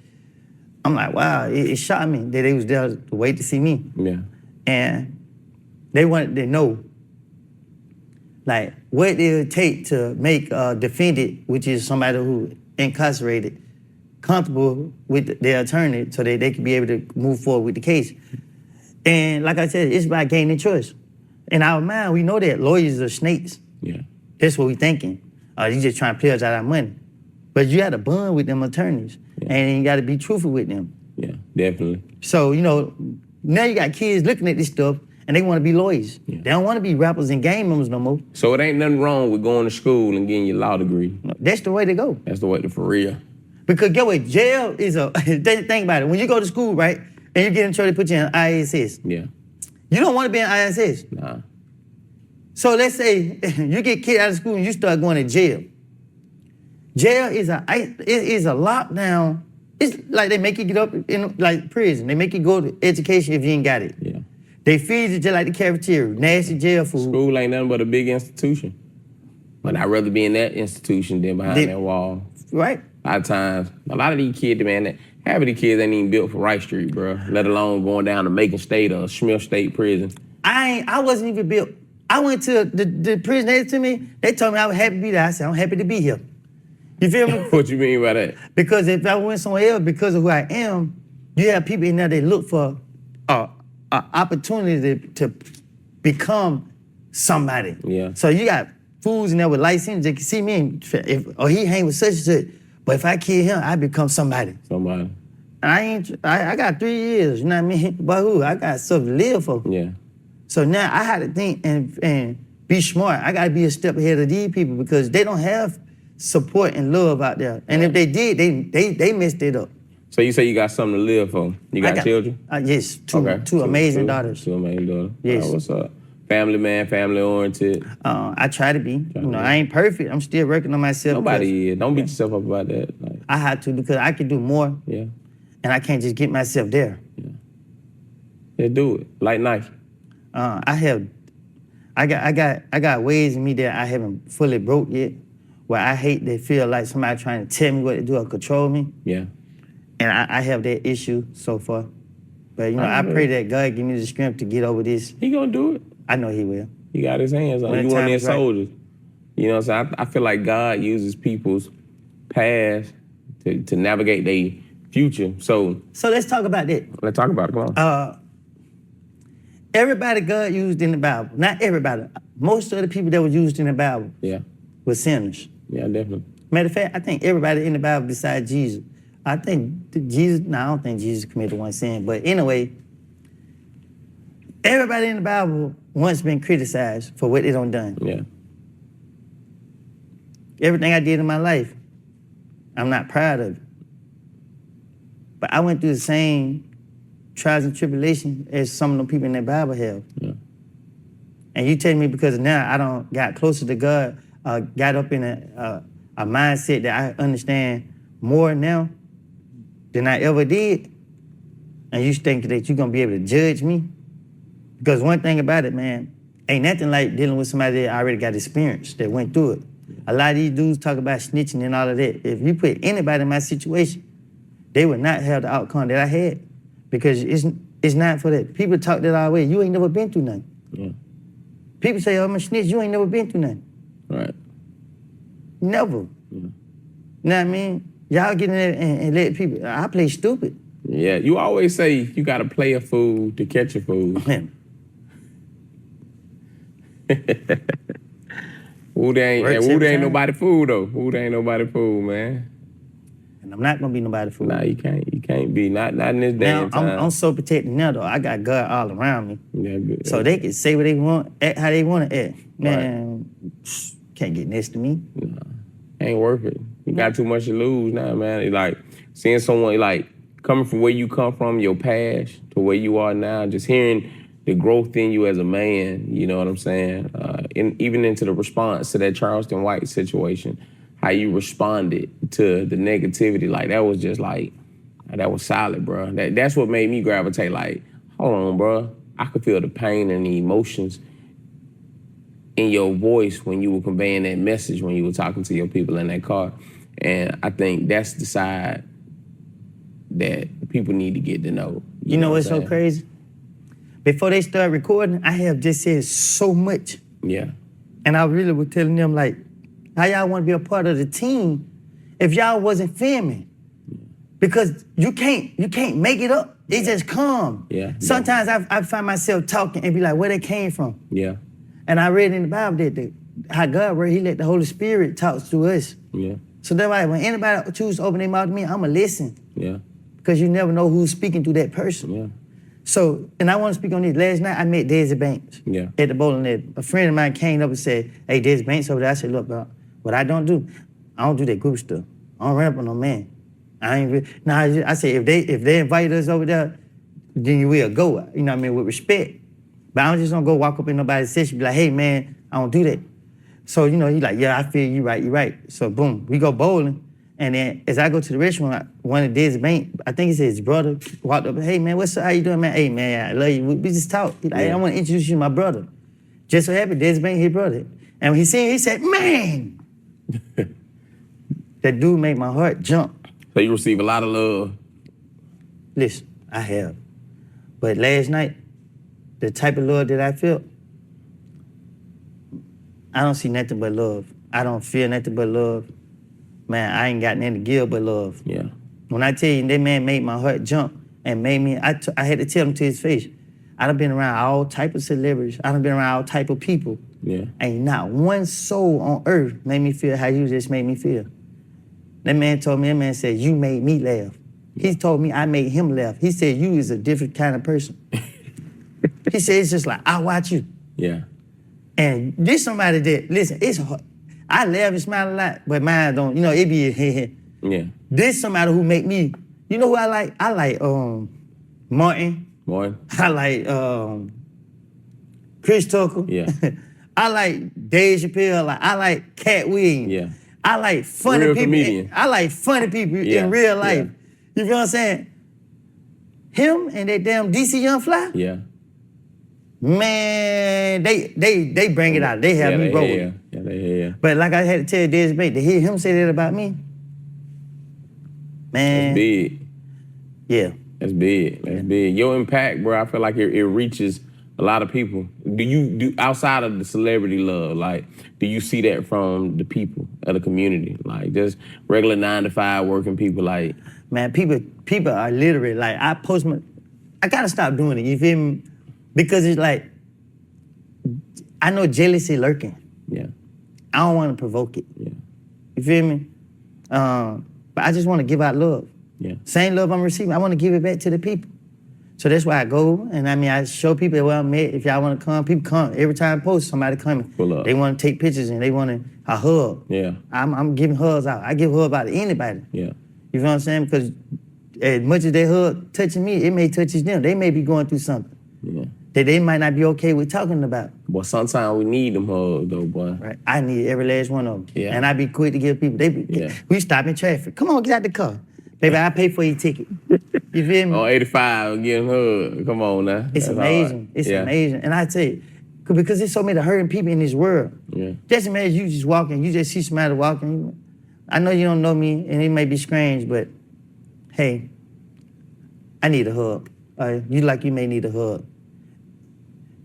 I'm like, wow, it shocked me that they was there to wait to see me. Yeah. And they wanted to know, like, what it would take to make a defendant, which is somebody who incarcerated, comfortable with their attorney so that they could be able to move forward with the case. And like I said, it's about gaining trust. In our mind, we know that lawyers are snakes. Yeah. That's what we thinking. You just trying to play us out our money. But you got to bond with them attorneys, and you got to be truthful with them. Yeah, definitely. So, now you got kids looking at this stuff, and they want to be lawyers. Yeah. They don't want to be rappers and gang members no more. So it ain't nothing wrong with going to school and getting your law degree. No, that's the way to go. That's the way to, for real. Because get what, jail is think about it. When you go to school, right, and you get in trouble, they put you in ISS. Yeah. You don't want to be in ISS. Nah. So let's say you get kicked out of school and you start going to jail. Jail is a lockdown. It's like they make you get up in like prison. They make you go to education if you ain't got it. Yeah. They feed you just like the cafeteria, nasty jail food. School ain't nothing but a big institution. But I'd rather be in that institution than behind that wall. Right. A lot of times, a lot of these kids, man, half of these kids ain't even built for Wright Street, bro. Let alone going down to Macon State or Smith State Prison. I wasn't even built. I went to the prison next to me. They told me I was happy to be there. I said, I'm happy to be here. You feel me? What you mean by that? Because if I went somewhere else because of who I am, you have people in there that look for an opportunity to become somebody. Yeah. So you got fools in there with license that can see me, or he hang with such and such. But if I kill him, I become somebody. Somebody. I got 3 years, you know what I mean? But who? I got stuff to live for. Yeah. So now I had to think and be smart. I got to be a step ahead of these people because they don't have support and love out there. And if they did, they messed it up. So you say you got something to live for. You got children? Yes, two amazing daughters. Two amazing daughters. Yes. What's up? Family man, family oriented. I try to be. I ain't perfect. I'm still working on myself. Nobody is. Don't beat yourself up about that. I had to because I could do more. Yeah. and I can't just get myself there. Yeah, do it. Like knife. I got ways in me that I haven't fully broke yet, where I hate to feel like somebody trying to tell me what to do or control me. Yeah. And I have that issue so far. But, I pray that God give me the strength to get over this. He gonna do it. I know he will. He got his hands on When you. the One of time their is right. soldiers. You know what I'm saying? I feel like God uses people's past to navigate their future. So let's talk about that. let's talk about it. Come on. Everybody God used in the Bible, not everybody, most of the people that were used in the Bible Yeah. were sinners. Yeah, definitely. Matter of fact, I think everybody in the Bible besides Jesus, I don't think Jesus committed one sin, but anyway, everybody in the Bible once been criticized for what they done done. Yeah. Everything I did in my life, I'm not proud of it. But I went through the same trials and tribulations as some of the people in the Bible have. Yeah. And you tell me because now I don't got closer to God, got up in a mindset that I understand more now than I ever did, and you think that you're gonna be able to judge me? Because one thing about it, man, ain't nothing like dealing with somebody that already got experience, that went through it. A lot of these dudes talk about snitching and all of that. If you put anybody in my situation, they would not have the outcome that I had, because it's not for that. People talk that all way. You ain't never been through nothing. Yeah. People say, oh, I'm a snitch. You ain't never been through nothing. Right. Never. Yeah. You know what I mean? Y'all get in there and let people, I play stupid. Yeah. You always say you gotta play a fool to catch a fool. Man, Woo ain't Works Woo every ain't time. nobody fool though. Woo ain't nobody fool, man. and I'm not gonna be nobody fool. Nah, you can't be. Not in this day Now, and time. I'm so protected now, though. I got God all around me. Yeah, good. So they can say what they want, act how they want to act. Man, can't get next to me. Ain't worth it. You got too much to lose now, man. It's like seeing someone like coming from where you come from, your past, to where you are now, just hearing the growth in you as a man, you know what I'm saying? Even into the response to that Charleston White situation, how you responded to the negativity, like that was just like, that was solid, bro. That's what made me gravitate, like, hold on, bro. I could feel the pain and the emotions in your voice when you were conveying that message, when you were talking to your people in that car. And I think that's the side that people need to get to know. You know what what's I'm so saying? crazy? Before they start recording, I have just said so much. Yeah. And I really was telling them, like, how y'all want to be a part of the team if y'all wasn't filming? Because you can't make it up. It just come. Yeah. Sometimes I find myself talking and be like, where they came from? Yeah. And I read in the Bible that how God, where he let the Holy Spirit talk to us. Yeah. So that's why when anybody choose to open their mouth to me, I'ma listen. Yeah. Because you never know who's speaking to that person. Yeah. So, and I want to speak on this. Last night I met Desi Banks Yeah. at the bowling alley. A friend of mine came up and said, hey, Desi Banks over there. I said, look, bro, what I don't do that group stuff. I don't run up on no man. I ain't really, I said, if they invite us over there, then you will go, you know what I mean, with respect. But I don't just don't go walk up in nobody's session and be like, hey, man, I don't do that. So, he like, yeah, I feel you right. So, boom, we go bowling. And then as I go to the restaurant, one of Desi Banks, I think he said his brother, walked up, hey, man, what's up? How you doing, man? Hey, man, I love you. We just talk. He like, hey, I want to introduce you to my brother. Just so happened, Desi Banks, his brother. And when he seen it, he said, man. That dude made my heart jump. So you receive a lot of love. Listen, I have. But last night, the type of love that I felt, I don't see nothing but love. I don't feel nothing but love. Man, I ain't got nothing to give but love. Yeah. When I tell you that man made my heart jump and made me, I had to tell him to his face, I done been around all type of celebrities. I done been around all type of people. Yeah. Ain't not one soul on earth made me feel how you just made me feel. That man said, you made me laugh. He told me I made him laugh. He said, you is a different kind of person. He said, it's just like, I watch you. Yeah. And this somebody that, listen, it's hard. I laugh and smile a lot, but mine don't, it be, Yeah. this somebody who make me, you know who I like? I like Martin. Boy. I like Chris Tucker. Yeah. I like Dave Chappelle. I like Cat Williams. Yeah. I like funny Real people. comedian. I like funny people Yeah. in real life. Yeah. You feel what I'm saying? him and that damn DC Young Fly, Yeah. man, they bring it out. They have me roll. Yeah, yeah. But like I had to tell Dez Bay, to hear him say that about me, man. That's big. Yeah. That's big. That's big. Your impact, bro, I feel like it reaches a lot of people. Do you outside of the celebrity love, like, do you see that from the people of the community? Like just regular 9-to-5 working people, like, Man, people are literally like, I gotta stop doing it, you feel me? Because it's like, I know jealousy lurking. yeah. I don't wanna provoke it. Yeah. You feel me? But I just wanna give out love. Yeah. Same love I'm receiving, I wanna give it back to the people. So that's why I go, and I mean, I show people where I'm at. If y'all wanna come, people come. Every time I post, somebody coming. Pull up. They wanna take pictures and they want a hug. Yeah. I'm giving hugs out. I give hugs out to anybody. Yeah. You know what I'm saying? Because as much as they hug touching me, it may touch them. They may be going through something Yeah. that they might not be okay with talking about. But sometimes we need them hugs though, boy. Right? I need every last one of them. Yeah. And I be quick to give people. We stop in traffic. Come on, get out the car. Baby, I pay for your ticket. You feel me? On 85, getting hugged. Come on now. It's That's amazing. hard. It's Yeah. amazing. And I tell you, because there's so many hurting people in this world. Yeah. Just imagine you just walking, you just see somebody walking. I know you don't know me, and it may be strange, but hey, I need a hug. You may need a hug.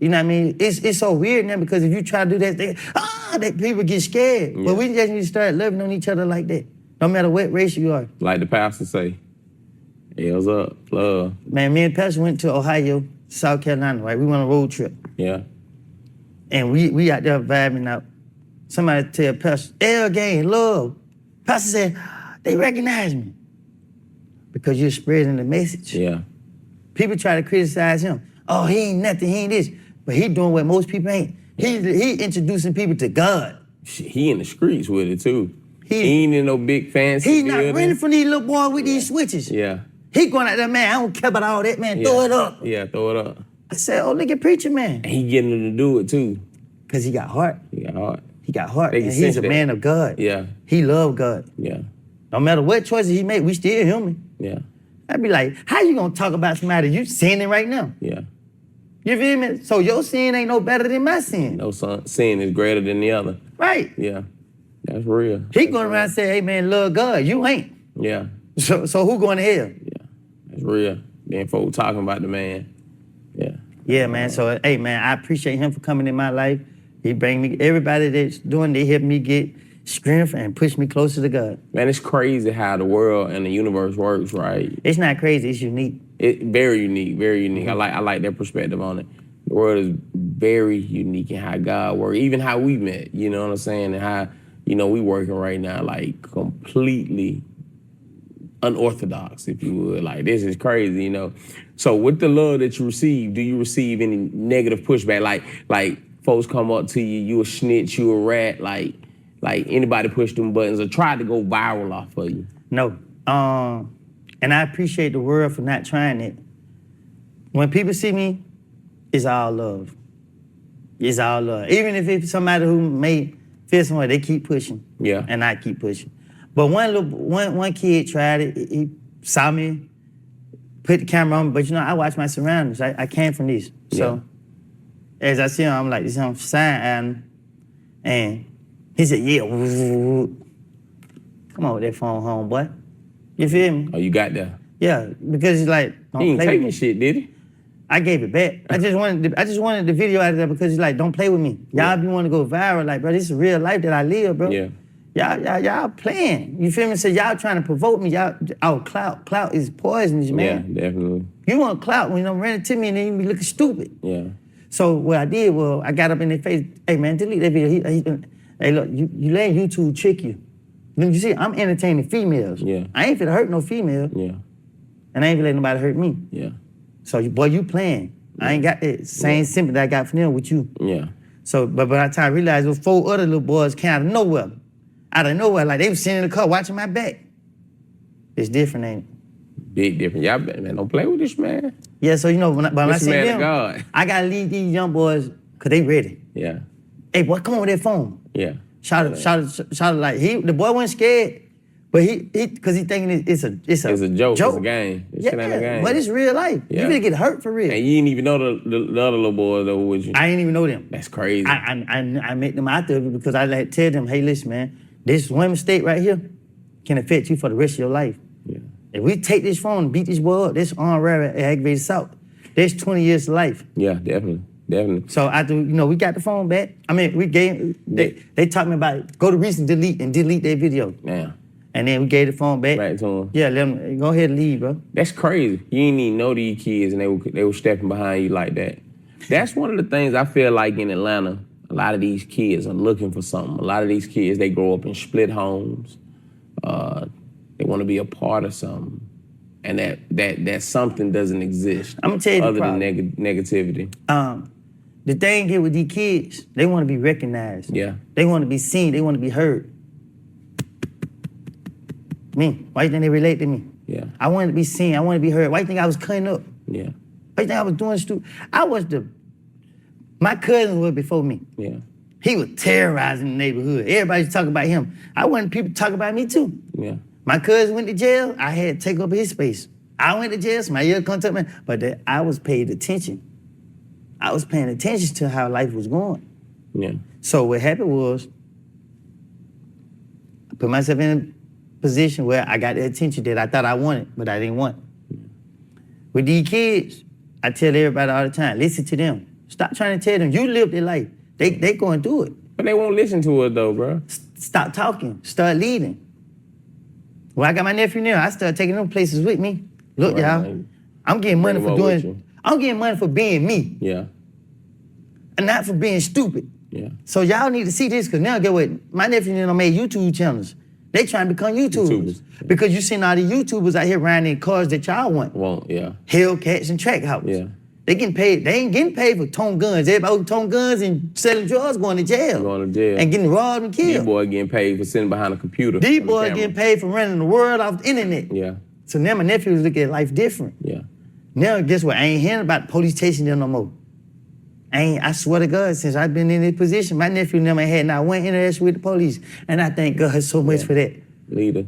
You know what I mean? It's so weird now because if you try to do that, that people get scared. Yeah. But we just need to start loving on each other like that, no matter what race you are. Like the pastor say, L's up, love. Man, me and Pastor went to Ohio, South Carolina, right? We went on a road trip. Yeah. And we out there vibing out. Somebody tell Pastor, L gang, love. Pastor said, they recognize me. Because you're spreading the message. Yeah. People try to criticize him. Oh, he ain't nothing, he ain't this. But he doing what most people ain't. He introducing people to God. He in the streets with it too. He ain't in no big fancy He not building. running from these little boys with these switches. Yeah. He going out there, man, I don't care about all that, man. Throw it up. Yeah, throw it up. I said, oh, look at preacher, man. And he getting them to do it too. Because he got heart. He got heart. He got heart. They And can he's sense a that. man of God. Yeah. He love God. Yeah. No matter what choices he make, we still human. Yeah. I'd be like, how you gonna talk about somebody you sinning right now? Yeah. You feel me? So your sin ain't no better than my sin. No sin is greater than the other. Right. Yeah. That's real. He going around and say, hey man, love God. You ain't. Yeah. So who going to hell? Yeah. That's real. Then folk talking about the man. Yeah. Yeah, man. So, hey, man, I appreciate him for coming in my life. He bring me, everybody that's doing, they help me get strength and push me closer to God. Man, it's crazy how the world and the universe works, right? It's not crazy, it's unique. It very unique, very unique. I like their perspective on it. The world is very unique in how God works, even how we met, you know what I'm saying? And how, we working right now, like completely unorthodox, if you would. Like, this is crazy, So with the love that you receive, do you receive any negative pushback? Like folks come up to you, you a snitch, you a rat, like anybody push them buttons or try to go viral off of you? No. And I appreciate the world for not trying it. When people see me, it's all love. It's all love. Even if it's somebody who may feel some way, they keep pushing. Yeah. And I keep pushing. But one kid tried it. He saw me, put the camera on, but I watch my surroundings. I came from this. So as I see him, I'm like, this is on sign. And he said, yeah. Come on with that phone home, boy. You feel me? Oh, you got that? Yeah, because he's like, don't He ain't play with taking me. shit, did he? I gave it back. I just wanted the video out of there because he's like, don't play with me. Y'all be want to go viral, like, bro, this is real life that I live, bro. Yeah. Y'all playing. You feel me? So y'all trying to provoke me. Clout is poisonous, man. Yeah, definitely. You want clout when you run it to me and then you be looking stupid. Yeah. So what I did was I got up in their face, hey man, delete that video. Hey look, you letting YouTube trick you. You see, I'm entertaining females. Yeah. I ain't finna hurt no female. Yeah. And I ain't finna let nobody hurt me. Yeah. So you playing. I ain't got that same sympathy I got for them with you. Yeah. So, but by the time I realized those 4 other little boys came out of nowhere. Like they was sitting in the car watching my back. It's different, ain't it? Big difference. Y'all, man, don't play with this man. Yeah, so when I This see man of them, God. I gotta leave these young boys, cause they ready. Yeah. Hey boy, come on with that phone. Yeah. Shout it like the boy wasn't scared, But because he thinking it's a It's a joke. It's a game. This shit ain't a game. But it's real life. Yeah. You gonna get hurt for real. And you didn't even know the other little boys that were with you. I ain't even know them. That's crazy. I met them out there because I like tell them, hey, listen, man, this one mistake right here can affect you for the rest of your life. Yeah. If we take this phone and beat this boy up, this armed robbery and aggravated assault, there's 20 years to life. Yeah, definitely. So after, we got the phone back. I mean, they taught me about it. Go to recent delete and delete their video. Yeah. And then we gave the phone back. Back to them. Yeah, let them go ahead and leave, bro. That's crazy. You didn't even know these kids and they were stepping behind you like that. That's one of the things I feel like in Atlanta, a lot of these kids are looking for something. A lot of these kids, they grow up in split homes. They want to be a part of something. And that something doesn't exist. I'm gonna tell you the other problem. than negativity. The thing here with these kids, they want to be recognized. Yeah. They want to be seen. They want to be heard. Me, why you think they relate to me? Yeah. I wanted to be seen. I wanted to be heard. Why you think I was cutting up? Yeah. Why you think I was doing stupid? My cousin was before me. Yeah. He was terrorizing the neighborhood. Everybody's talking about him. I wanted people to talk about me too. Yeah. My cousin went to jail. I had to take up his space. I went to jail. Somebody else come to me. But I was paid attention. I was paying attention to how life was going. Yeah. So what happened was, I put myself in a position where I got the attention that I thought I wanted, but I didn't want. With these kids, I tell everybody all the time, listen to them. Stop trying to tell them, you live their life. They going through it. But they won't listen to it though, bro. Stop talking. Start leading. When I got my nephew now, I started taking them places with me. Look, Right. y'all, I'm getting money Bring for them up with you. I'm getting money for being me Yeah. and not for being stupid. Yeah. So y'all need to see this, because now get what? My nephew and them made YouTube channels. They trying to become YouTubers. Because you seen all the YouTubers out here riding in cars that y'all want. Yeah. Hellcats and track houses. Yeah. They getting paid. They ain't getting paid for towing guns. Everybody who towing guns and selling drugs going to jail. Going to jail. And getting robbed and These killed. boys getting paid for sitting behind a computer. These on the boys camera. getting paid for running the world off the internet. Yeah. So now my nephews look at life different. Yeah. Now, guess what? I ain't hearing about the police chasing them no more. I swear to God, since I've been in this position, my nephew never had not one interaction with the police. And I thank God so much for that. Leader.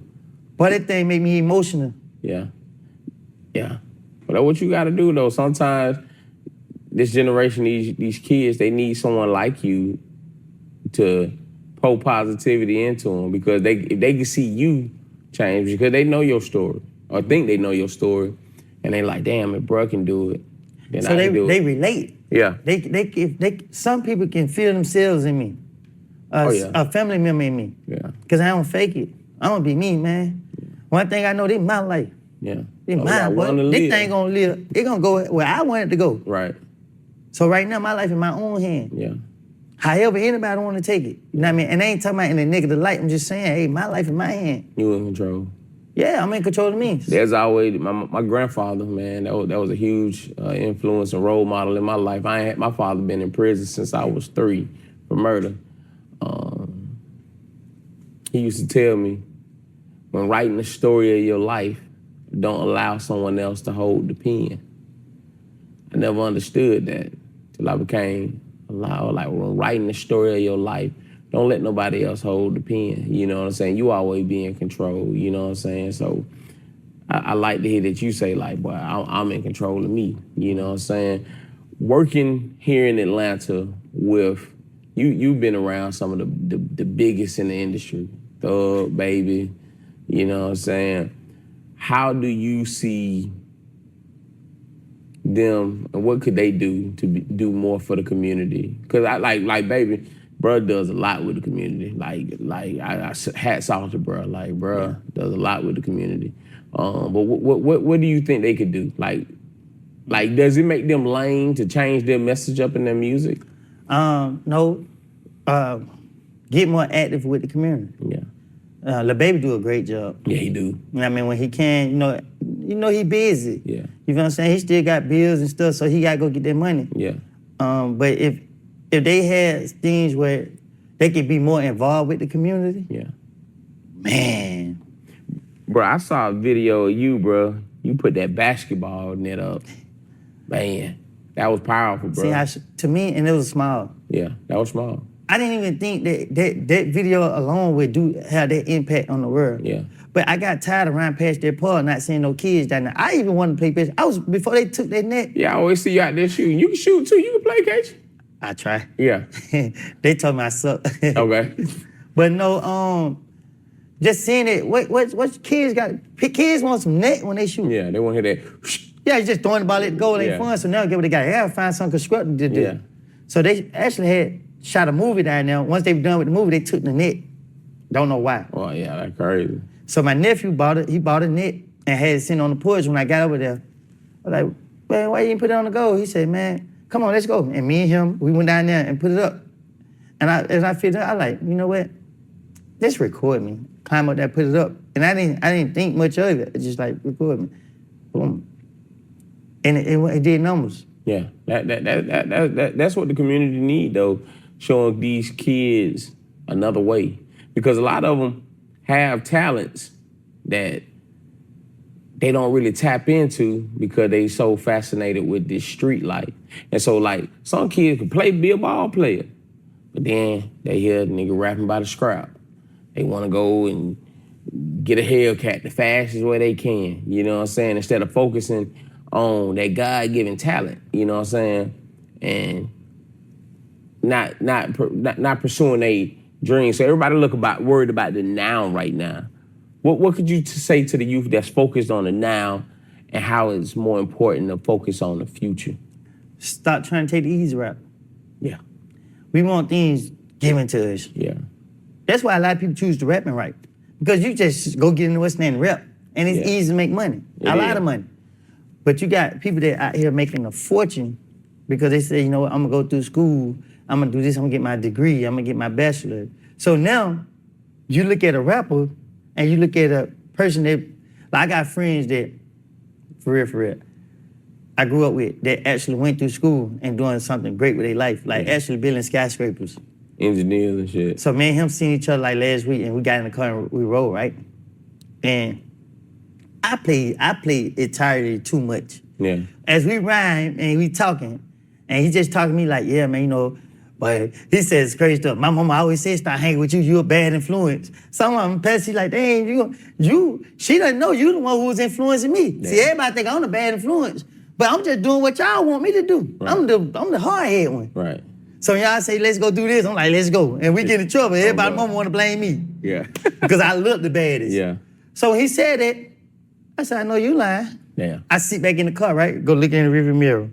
But that thing made me emotional. Yeah. Yeah. But that's what you got to do, though. Sometimes this generation, these kids, they need someone like you to pour positivity into them, because if they can see you change, because they know your story or think they know your story, and they like, damn, if bro can do it, then So I can do they it. relate. Yeah. Some people can feel themselves in me. A family member in me. Yeah. Because I don't fake it. I don't be me, man. One thing I know, this my life. Yeah. This Oh, I mine, wanna boy. This live. thing gonna live. It gonna go where I want it to go. Right. So right now, my life in my own hand. Yeah. However anybody want to take it. You know what I mean? And I ain't talking about in a negative light. I'm just saying, hey, my life in my hand. You in control. Yeah, I'm in control of me. There's always my grandfather, man. That was a huge influence and role model in my life. My father been in prison since I was 3 for murder. He used to tell me, when writing the story of your life, don't allow someone else to hold the pen. I never understood that till I became alive. Like, when writing the story of your life, don't let nobody else hold the pen. You know what I'm saying? You always be in control. You know what I'm saying? So I like to hear that you say, like, boy, I'm in control of me. You know what I'm saying? Working here in Atlanta with, you've been around some of the biggest in the industry. Thug, Baby, you know what I'm saying? How do you see them, and what could they do to do more for the community? Because I like Baby, bro does a lot with the community. I hats off to bro. Like, bro does a lot with the community. But what do you think they could do? Like, does it make them lame to change their message up in their music? No. Get more active with the community. Yeah. Lil Baby do a great job. Yeah, he do. You know what I mean? When he can, you know he busy. Yeah. You know what I'm saying? He still got bills and stuff, so he got to go get that money. Yeah. But if they had things where they could be more involved with the community, Yeah. man. Bro, I saw a video of you, bro. You put that basketball net up. Man, that was powerful, bro. See, to me, and it was small. Yeah, that was small. I didn't even think that video alone would have that impact on the world. Yeah. But But I got tired of running past that park, not seeing no kids down there. I even wanted to play baseball. Before they took that net. Yeah, I always see you out there shooting. You can shoot too. You can play, can't you? I try. Yeah. They told me I suck. Okay. But no, just seeing it. What kids got? Kids want some net when they shoot. Yeah, they want to hear that. Yeah, you just throwing the ball, let it go, it ain't Yeah. fun. So now get what they got. They gotta find something constructive to do. Yeah. So they actually had shot a movie down there. Once they were done with the movie, they took the net. Don't know why. Oh, yeah, that's crazy. So my nephew bought it. He bought a net and had it sitting on the porch. When I got over there, I was like, man, why you didn't put it on the goal? He said, man, come on, let's go. And me and him, we went down there and put it up. And as I figured out, I like, you know what? Just record me. Climb up there, put it up. And I didn't think much of it. It's just like, record me. Boom. And it did numbers. Yeah, that's what the community need though, showing these kids another way. Because a lot of them have talents that they don't really tap into because they so fascinated with this street life. And so like some kids can be a ball player, but then they hear the nigga rapping by the scrap. They want to go and get a Hellcat the fastest way they can, you know what I'm saying? Instead of focusing on that God-given talent, you know what I'm saying? And not pursuing a dream. So everybody worried about the now right now. What could you say to the youth that's focused on the now and how it's more important to focus on the future? Stop trying to take the easy route. Yeah. We want things given to us. Yeah. That's why a lot of people choose the rapping right. Because you just go get in the West End and rap. And it's easy to make money. A lot of money. But you got people that out here making a fortune because they say, you know what, I'm gonna go through school, I'm gonna do this, I'm gonna get my degree, I'm gonna get my bachelor. So now, you look at a rapper and you look at a person that, like I got friends that, for real, I grew up with that actually went through school and doing something great with their life, like actually building skyscrapers. Engineers and shit. So me and him seen each other like last week and we got in the car and we rode, right? And I played entirely too much. Yeah. As we rhyme and we talking, and he just talking to me like, yeah, man, you know, but he says crazy stuff. My mama always said, start hanging with you, you a bad influence. Some of them pass, she like, dang, she doesn't know you the one who was influencing me. Yeah. See, everybody think I'm the bad influence, but I'm just doing what y'all want me to do. Right. I'm the hard head one. Right. So y'all say, let's go do this. I'm like, let's go. And we get in trouble. Everybody mama want to blame me. Yeah. Because I look the baddest. Yeah. So when he said that, I said, I know you lying. Yeah. I sit back in the car, right? Go look in the rearview mirror.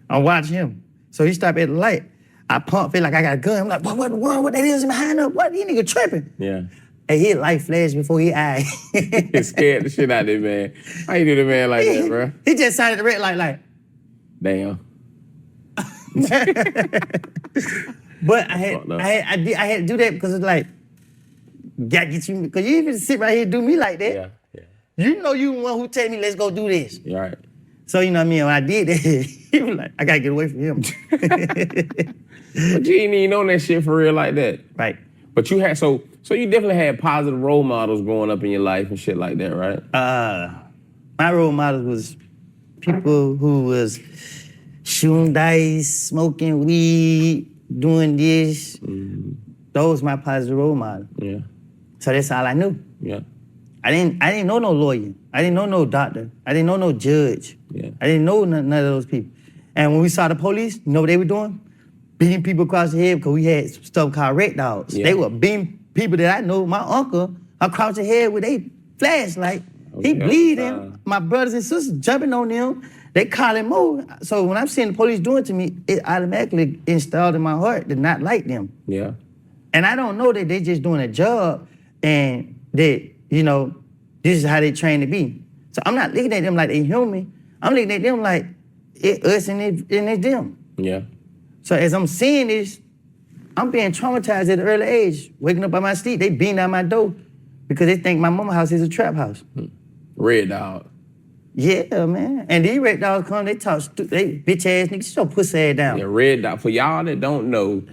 I watch him. So he stopped at the light. I pump, feel like I got a gun. I'm like, what in the world? What that is behind us? What? These nigga tripping. Yeah. And his light flashed before his eye. He scared the shit out of that man. How you do the man like that, bro? He just signed the red light like. Damn. But I had to do that because it's like, gotta get you, because you even sit right here and do me like that. Yeah. You know you the one who tell me, let's go do this. You're right. So, you know what I mean? When I did that, he was like, I gotta get away from him. But you ain't even on that shit for real like that. Right. But you had, so you definitely had positive role models growing up in your life and shit like that, right? My role models was people who was shooting dice, smoking weed, doing this. Mm-hmm. Those my positive role models. Yeah. So that's all I knew. Yeah. I didn't know no lawyer. I didn't know no doctor. I didn't know no judge. Yeah. I didn't know none of those people. And when we saw the police, you know what they were doing? Beating people across the head because we had stuff called red dogs. Yeah. They were beating people that I know, my uncle, across the head with a flashlight. He bleeding. My brothers and sisters jumping on them. They call him more. So when I'm seeing the police doing it to me, it automatically installed in my heart to not like them. Yeah. And I don't know that they just doing a job and that, you know, this is how they train to be. So I'm not looking at them like they human. I'm looking at them like it's us and it's them. Yeah. So as I'm seeing this, I'm being traumatized at an early age. Waking up by my sleep, they beating down my door because they think my mama's house is a trap house. Red dog. Yeah, man. And these red dogs come, they talk they bitch ass niggas, sit your pussy ass down. Yeah, red dog. For y'all that don't know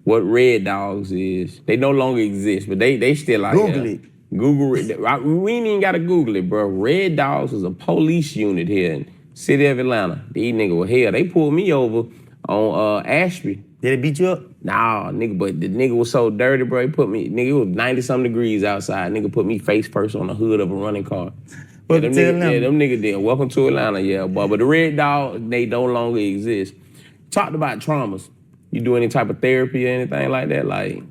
what red dogs is, they no longer exist, but they still out Google here. it. Google it. We ain't even gotta Google it, bro. Red Dogs is a police unit here in city of Atlanta. These niggas were here. They pulled me over on Ashby Did it beat you up? Nah, nigga, but the nigga was so dirty, bro. He put me, nigga, it was 90-something degrees outside. Nigga put me face first on the hood of a running car. Yeah, Welcome to Atlanta. them niggas did. Welcome to Atlanta, yeah, boy. But the Red Dog, they no longer exist. Talked about traumas. You do any type of therapy or anything like that? Like,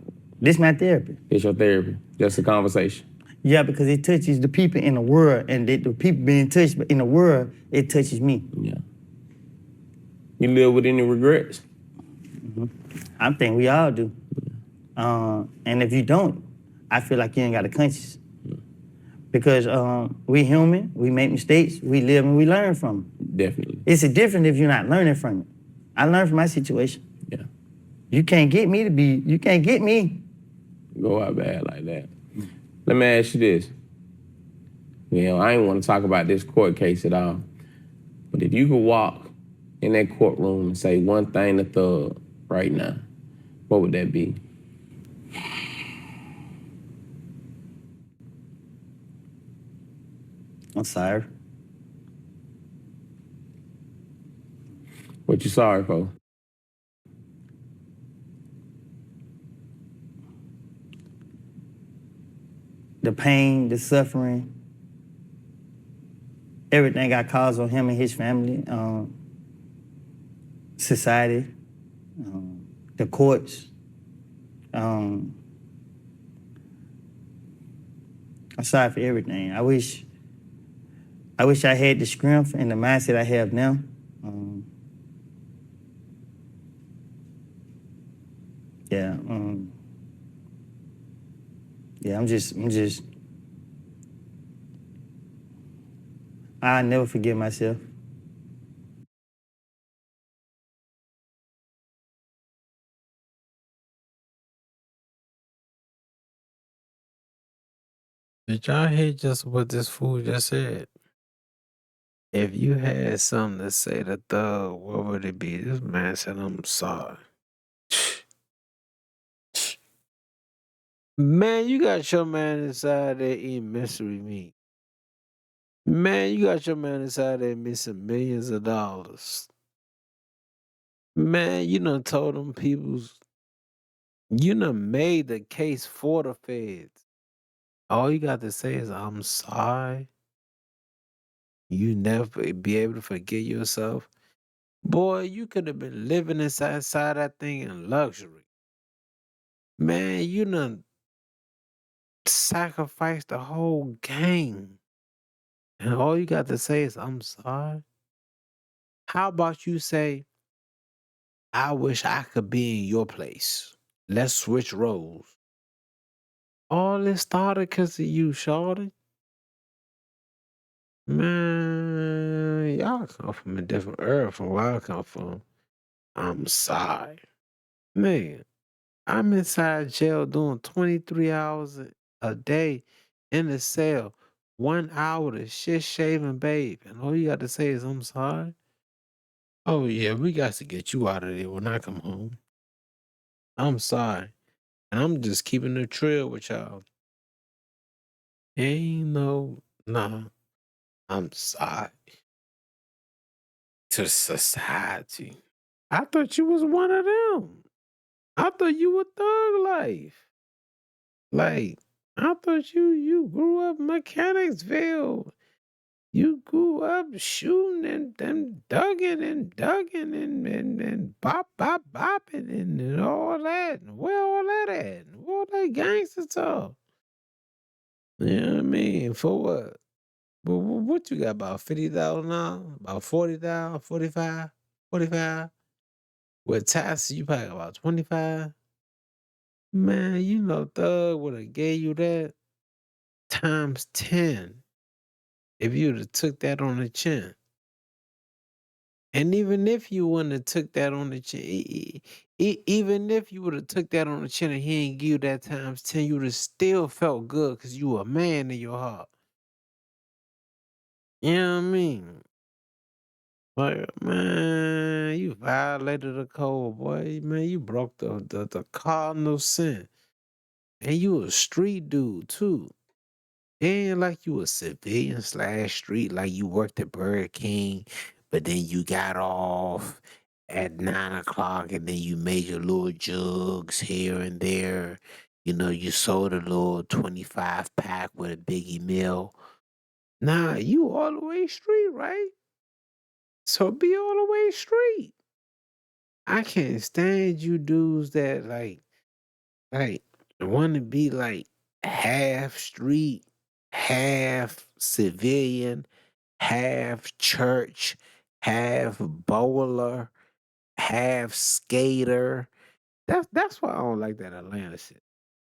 This my therapy. it's your therapy. Just a conversation. Yeah, because it touches the people in the world, and the people being touched in the world, it touches me. Yeah. You live with any regrets? I think we all do. And if you don't, I feel like you ain't got a conscience. Because we human, we make mistakes, we live and we learn from them. Definitely. It's a different if you're not learning from it. I learned from my situation. Yeah. You can't get me. Go out bad like that. Let me ask you this. You know, I ain't want to talk about this court case at all. But if you could walk in that courtroom and say one thing to Thug right now, what would that be? I'm sorry. What you sorry for? The pain, the suffering, everything I caused on him and his family, society, the courts. I'm sorry for everything. I wish I had the strength and the mindset I have now. I'm just, I never forgive myself. Did y'all hear just what this fool just said? If you had something to say to Thug, what would it be? This man said, I'm sorry. Man, you got your man inside there eating mystery meat. Man, you got your man inside there missing millions of dollars. Man, you done told them peoples, you done made the case for the feds. All you got to say is, I'm sorry. You never be able to forgive yourself. Boy, you could have been living inside that thing in luxury. Man, you done sacrificed the whole game. And all you got to say is, I'm sorry. How about you say, I wish I could be in your place. Let's switch roles. All this started because of you, shorty. Man, y'all come from a different era from where I come from. I'm sorry. Man, I'm inside jail doing 23 hours a day in the cell. 1 hour to shit shaving babe. And all you got to say is, I'm sorry. Oh, yeah, we got to get you out of there when I come home. I'm sorry. And I'm just keeping the trail with y'all. Ain't no, nah, I'm sorry to society. I thought you was one of them. I thought you were thug life. Like, I thought you grew up Mechanicsville. You grew up shooting and dugging and bopping and all that. And where all that at? Where all that gangster talk? You know what I mean? For what? But what you got, about 50,000 now? About 40,000, 45, 45? With taxes, you probably got about 25. Man, you know Thug would have gave you that times 10 if you'd have took that on the chin. And even if you wouldn't have took that on the chin, even if you would have took that on the chin and he ain't give you that times 10, you would have still felt good because you a man in your heart. You know what I mean? Like, man, you violated the code, boy. Man, you broke the cardinal sin. And you a street dude, too. It ain't like you a civilian slash street, like you worked at Burger King, but then you got off at 9 o'clock, and then you made your little jugs here and there. You know, you sold a little 25 pack with a biggie meal. Nah, you all the way street, right? So be all the way street. I can't stand you dudes that like want to be like half street, half civilian, half church, half bowler, half skater. That's why I don't like that Atlanta shit.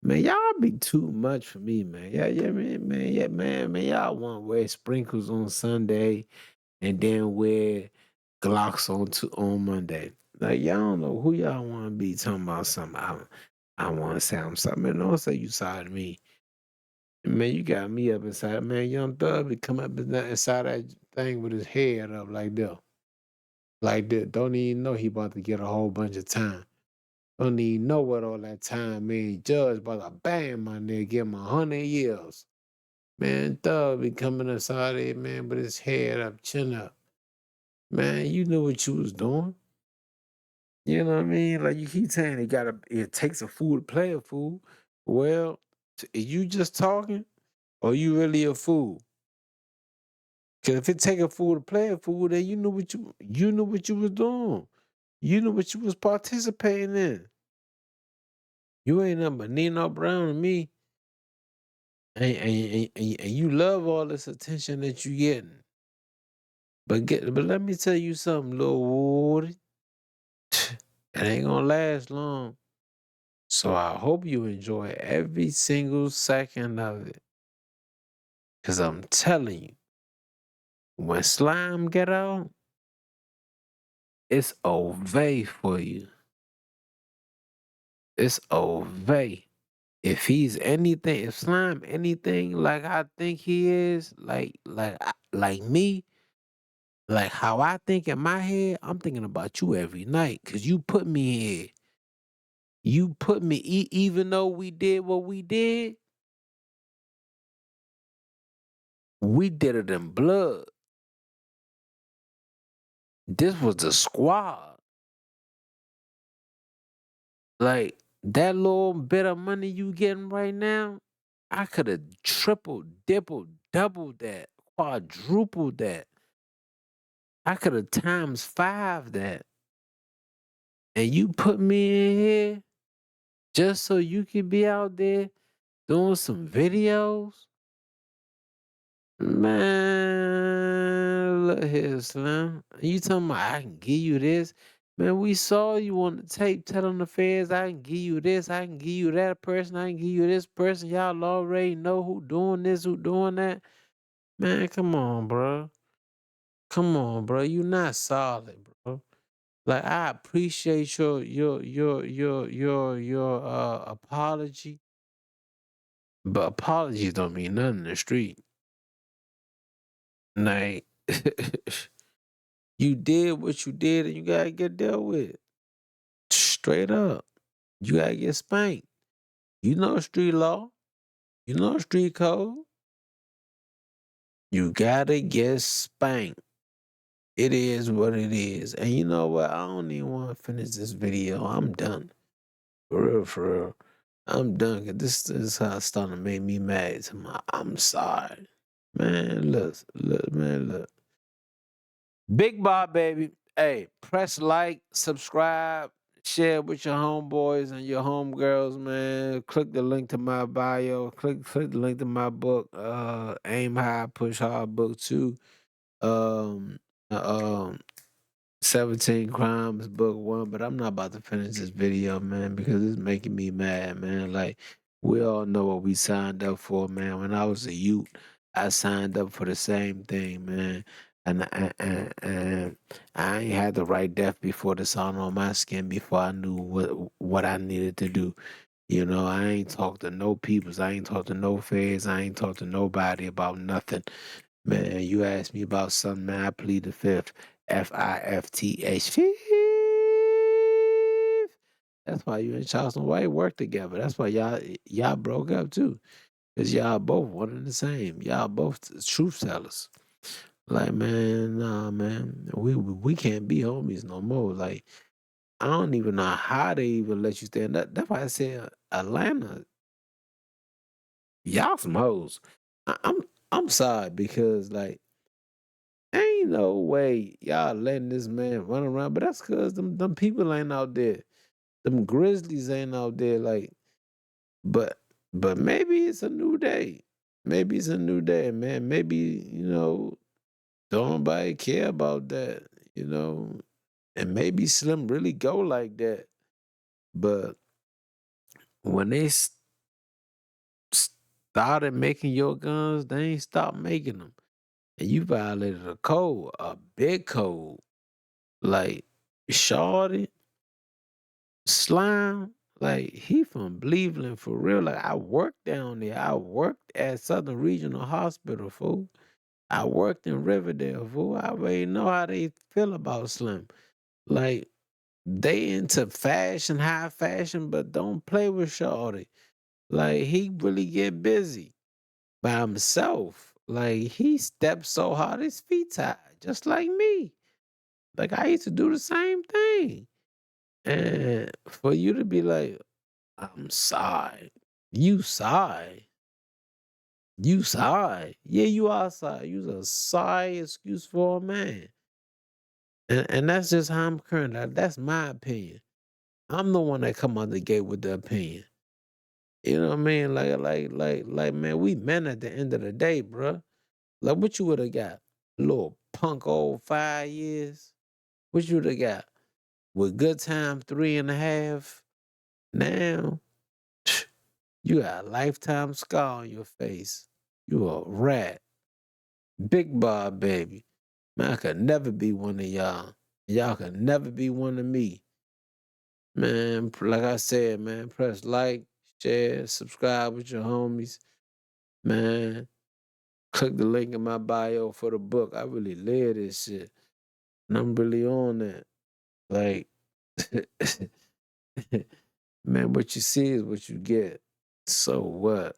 Man, y'all be too much for me, man. Yeah, man, yeah, man. Y'all want to wear sprinkles on Sunday and then wear Glocks on Monday. Like y'all don't know who y'all want to be talking about something. I want to say I'm something. Man, don't say you sorry to me. Man, you got me up inside. Man, Young Thug be come up inside that thing with his head up like that. Like that. Don't even know he about to get a whole bunch of time. Don't even know what all that time mean. Judge about to bang my nigga, give him 100 years. Man, Thug be coming inside there, man, with his head up, chin up. Man, you knew what you was doing. You know what I mean? Like you keep saying it takes a fool to play a fool. Well, is you just talking or you really a fool? Cause if it take a fool to play a fool, then you knew what you was doing. You knew what you was participating in. You ain't nothing but Nino Brown to me. And you love all this attention that you getting. But let me tell you something, little Woody. It ain't gonna last long. So I hope you enjoy every single second of it. Cause I'm telling you, when slime get out, it's over for you. It's over. If slime anything like I think he is, like me, like how I think in my head, I'm thinking about you every night. Cause you put me here. You put me, even though we did what we did it in blood. This was the squad. Like that little bit of money you getting right now, I could have tripled, dippled, doubled that, quadrupled that. I could have times five that. And you put me in here just so you could be out there doing some videos? Man, look here, Slim. You talking about I can give you this? Man, we saw you on the tape telling the feds I can give you this, I can give you that person, I can give you this person. Y'all already know who doing this, who doing that. Man, come on, bro. Come on, bro. You not solid, bro. Like I appreciate your apology, but apologies don't mean nothing in the street. Like you did what you did and you gotta get dealt with. Straight up. You gotta get spanked. You know street law. You know street code. You gotta get spanked. It is what it is. And you know what? I don't even want to finish this video. I'm done. For real, for real. I'm done. 'Cause this is how it's starting to make me mad. I'm sorry. Man, look. Big Bob, baby. Hey, press like, subscribe, share with your homeboys and your homegirls, man. Click the link to my bio. Click the link to my book, Aim High, Push Hard book 2. Um, uh, um, 17 Crimes book 1. But I'm not about to finish this video, man, because it's making me mad, man. Like, we all know what we signed up for, man. When I was a youth, I signed up for the same thing, man. And I ain't had the right death before the sun on my skin before I knew what I needed to do. You know, I ain't talked to no peoples. I ain't talked to no feds. I ain't talked to nobody about nothing. Man, you asked me about something, man. I plead the fifth. FIFTH. Fifth. That's why you and Charleston White work together. That's why y'all broke up too. Cause y'all both one and the same. Y'all both truth tellers. Like, man, nah, man. We can't be homies no more. Like, I don't even know how they even let you stand up. That's why I said Atlanta, y'all some hoes. I'm sorry because like ain't no way y'all letting this man run around. But that's cause them people ain't out there. Them Grizzlies ain't out there. Like, but but maybe it's a new day. Maybe it's a new day, man. Maybe, don't nobody care about that, you know. And maybe Slim really go like that. But when they started making your guns, they ain't stopped making them. And you violated a code, a big code. Like, Shorty, Slime, like, he from Cleveland for real. Like, I worked down there. I worked at Southern Regional Hospital, fool. I worked in Riverdale, fool. I already know how they feel about Slim. Like, they into fashion, high fashion, but don't play with Shorty. Like, he really get busy by himself. Like, he steps so hard his feet tired, just like me. Like, I used to do the same thing. And for you to be like, I'm sorry. You sorry. You sorry. Yeah, you are sorry. You's a sorry excuse for a man. And that's just how I'm current. That's my opinion. I'm the one that come out the gate with the opinion. You know what I mean? Like, man, we men at the end of the day, bruh. Like, what you would have got? Little punk old 5 years? What you would have got? With good time 3.5? Now, you got a lifetime scar on your face. You a rat. Big bar baby. Man, I could never be one of y'all. Y'all could never be one of me. Man, like I said, man, press like, share, subscribe with your homies. Man, click the link in my bio for the book. I really live this shit. And I'm really on that. Like, man, what you see is what you get. So what?